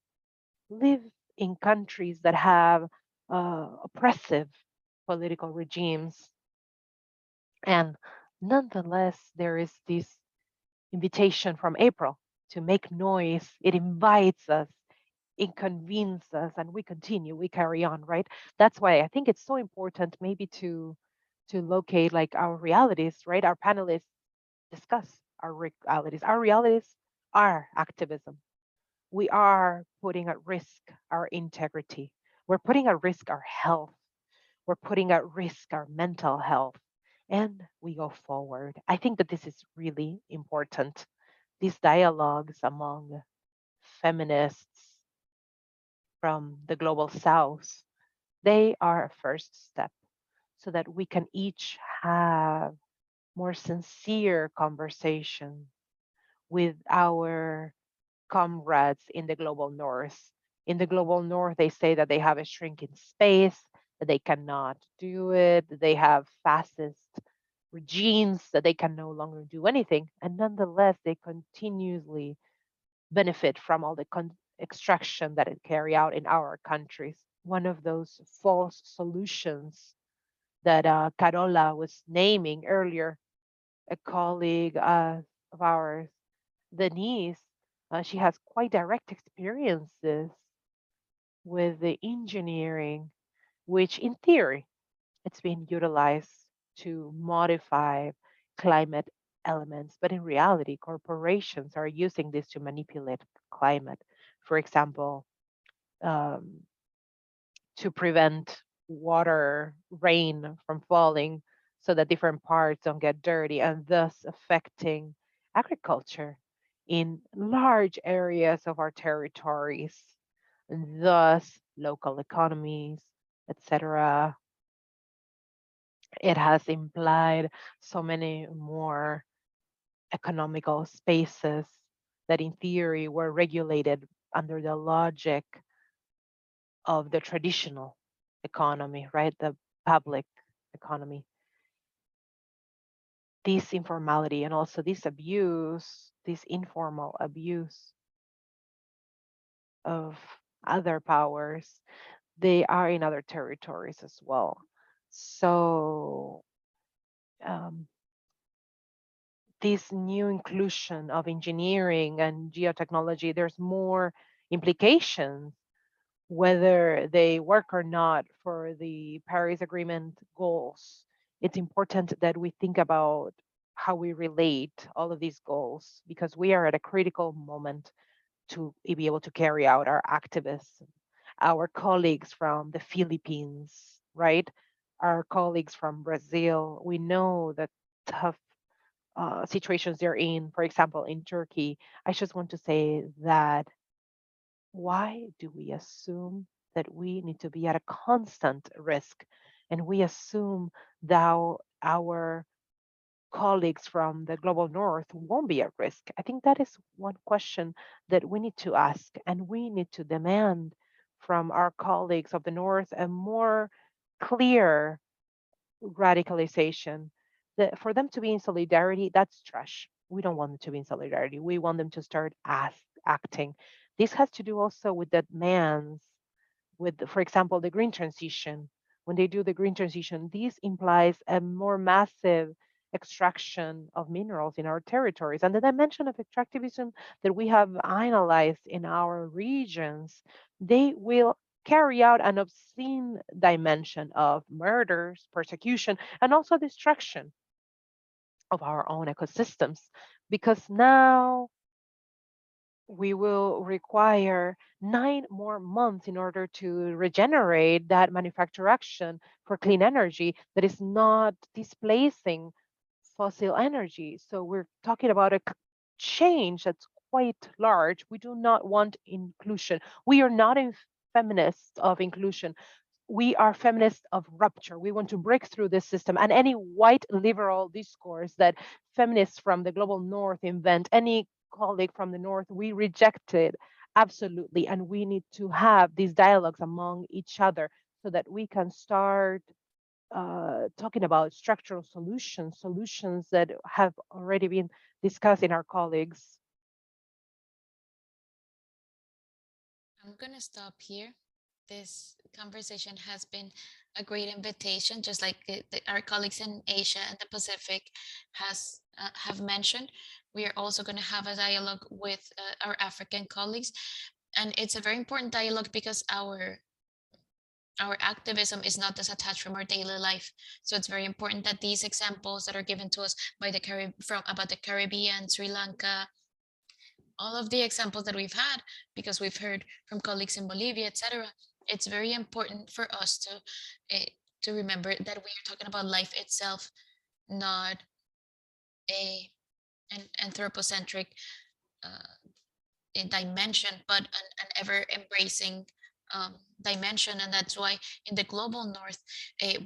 live in countries that have oppressive political regimes. And nonetheless, there is this invitation from April to make noise. It invites us, it convenes us, and we continue, we carry on, right? That's why I think it's so important maybe to locate like our realities, right? Our panelists discuss our realities. Our realities are activism. We are putting at risk our integrity. We're putting at risk our health. We're putting at risk our mental health. And we go forward. I think that this is really important. These dialogues among feminists from the global south, they are a first step so that we can each have more sincere conversation with our comrades in the global north. In the global north, they say that they have a shrinking space, that they cannot do it, that they have fascist regimes, that they can no longer do anything. And nonetheless, they continuously benefit from all the extraction that it carry out in our countries. One of those false solutions that Carola was naming earlier, a colleague of ours, Denise, she has quite direct experiences with the engineering, which in theory, it's been utilized to modify climate elements, but in reality, corporations are using this to manipulate climate. For example, um, to prevent water, rain from falling so that different parts don't get dirty and thus affecting agriculture in large areas of our territories, and thus local economies, etc. It has implied so many more economical spaces that in theory were regulated under the logic of the traditional economy, right? The public economy. This informality and also this abuse, this informal abuse of other powers, they are in other territories as well. So um, this new inclusion of engineering and geotechnology, there's more implications whether they work or not for the Paris Agreement goals. It's important that we think about how we relate all of these goals because we are at a critical moment to be able to carry out our activism. Our colleagues from the Philippines, right? Our colleagues from Brazil, we know the tough situations they're in. For example, in Turkey, I just want to say that why do we assume that we need to be at a constant risk and we assume that our colleagues from the global north won't be at risk? I think that is one question that we need to ask, and we need to demand from our colleagues of the north a more clear radicalization. That for them to be in solidarity, that's trash. We don't want them to be in solidarity. We want them to start acting. This has to do also with the demands, with, for example, the green transition. When they do the green transition, this implies a more massive extraction of minerals in our territories. And the dimension of extractivism that we have analyzed in our regions, they will carry out an obscene dimension of murders, persecution, and also destruction of our own ecosystems. Because now we will require 9 more months in order to regenerate that manufacture action for clean energy that is not displacing fossil energy. So we're talking about a change that's quite large. We do not want inclusion. We are not in feminists of inclusion. We are feminists of rupture. We want to break through this system, and any white liberal discourse that feminists from the global north invent, any colleague from the north, we reject it Absolutely. And we need to have these dialogues among each other so that we can start talking about structural solutions, solutions that have already been discussed in our colleagues. I'm gonna stop here. This conversation has been a great invitation, just like our colleagues in Asia and the Pacific have mentioned. We are also going to have a dialogue with our African colleagues, and it's a very important dialogue because our activism is not detached from our daily life. So it's very important that these examples that are given to us by the about the Caribbean, Sri Lanka, all of the examples that we've had, because we've heard from colleagues in Bolivia, etc. It's very important for us to remember that we are talking about life itself, not an anthropocentric dimension, but an ever embracing dimension. And that's why in the global north,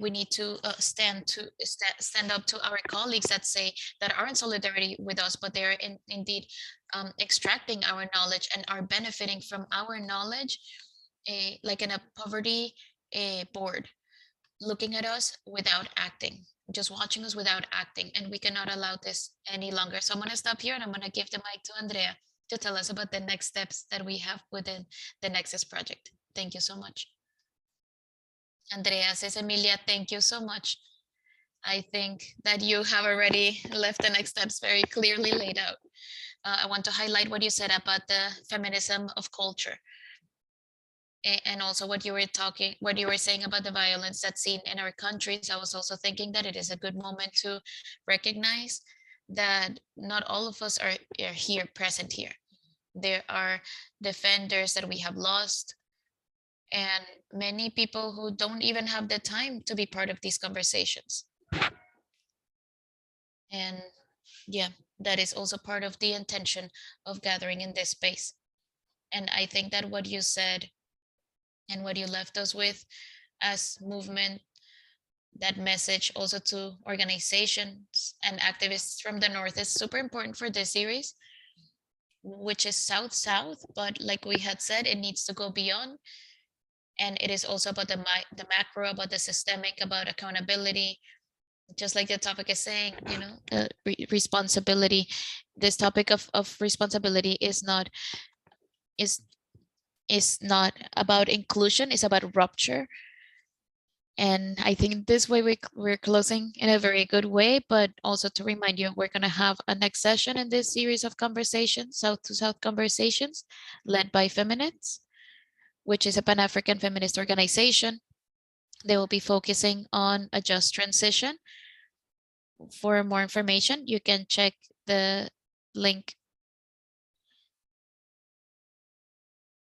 we need to stand up to our colleagues that say that are in solidarity with us, but they are indeed extracting our knowledge and are benefiting from our knowledge, like in a poverty board, looking at us without acting, just watching us without acting. And we cannot allow this any longer. So I'm going to stop here and I'm going to give the mic to Andrea to tell us about the next steps that we have within the Nexus project. Thank you so much. Andrea says, Emilia, thank you so much. I think that you have already left the next steps very clearly laid out. I want to highlight what you said about the feminism of culture. And also what you were saying about the violence that's seen in our countries. I was also thinking that it is a good moment to recognize that not all of us are here, present here. There are defenders that we have lost, and many people who don't even have the time to be part of these conversations. And yeah, that is also part of the intention of gathering in this space. And I think that what you said and what you left us with as movement, that message also to organizations and activists from the North is super important for this series, which is South-South, but like we had said, it needs to go beyond. And it is also about the macro, about the systemic, about accountability. Just like the topic is saying, you know, responsibility. This topic of responsibility is not not about inclusion, it's about rupture. And I think this way we're closing in a very good way, but also to remind you, we're going to have a next session in this series of conversations, South to South conversations, led by Feminists, which is a Pan-African feminist organization. They will be focusing on a just transition. For more information, you can check the link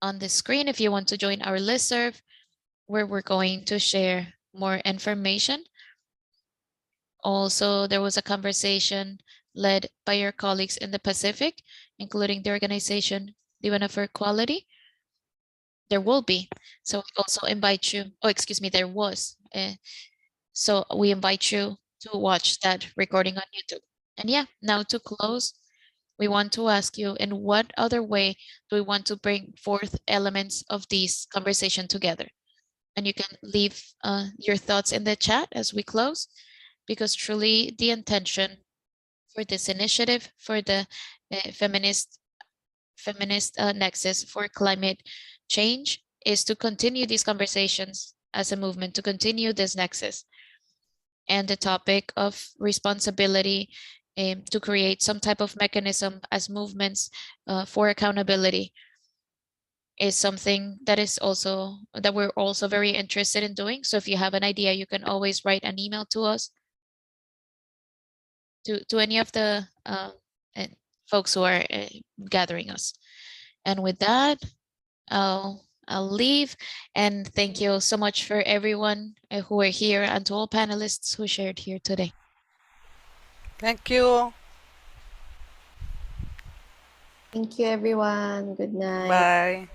on the screen if you want to join our listserv, where we're going to share more information. Also, there was a conversation led by your colleagues in the Pacific, including the organization Divana for Equality. There will be. So we also invite you, oh, excuse me, there was. So we invite you to watch that recording on YouTube. And yeah, now to close, we want to ask you, in what other way do we want to bring forth elements of this conversation together? And you can leave your thoughts in the chat as we close, because truly the intention for this initiative, for the feminist nexus for climate change, is to continue these conversations as a movement, to continue this nexus. And the topic of responsibility, to create some type of mechanism as movements for accountability, is something that is also that we're also very interested in doing. So if you have an idea, you can always write an email to us, to any of the folks who are gathering us. And with that, I'll leave, and thank you so much for everyone who are here, and to all panelists who shared here today. Thank you. Thank you, everyone. Good night. Bye.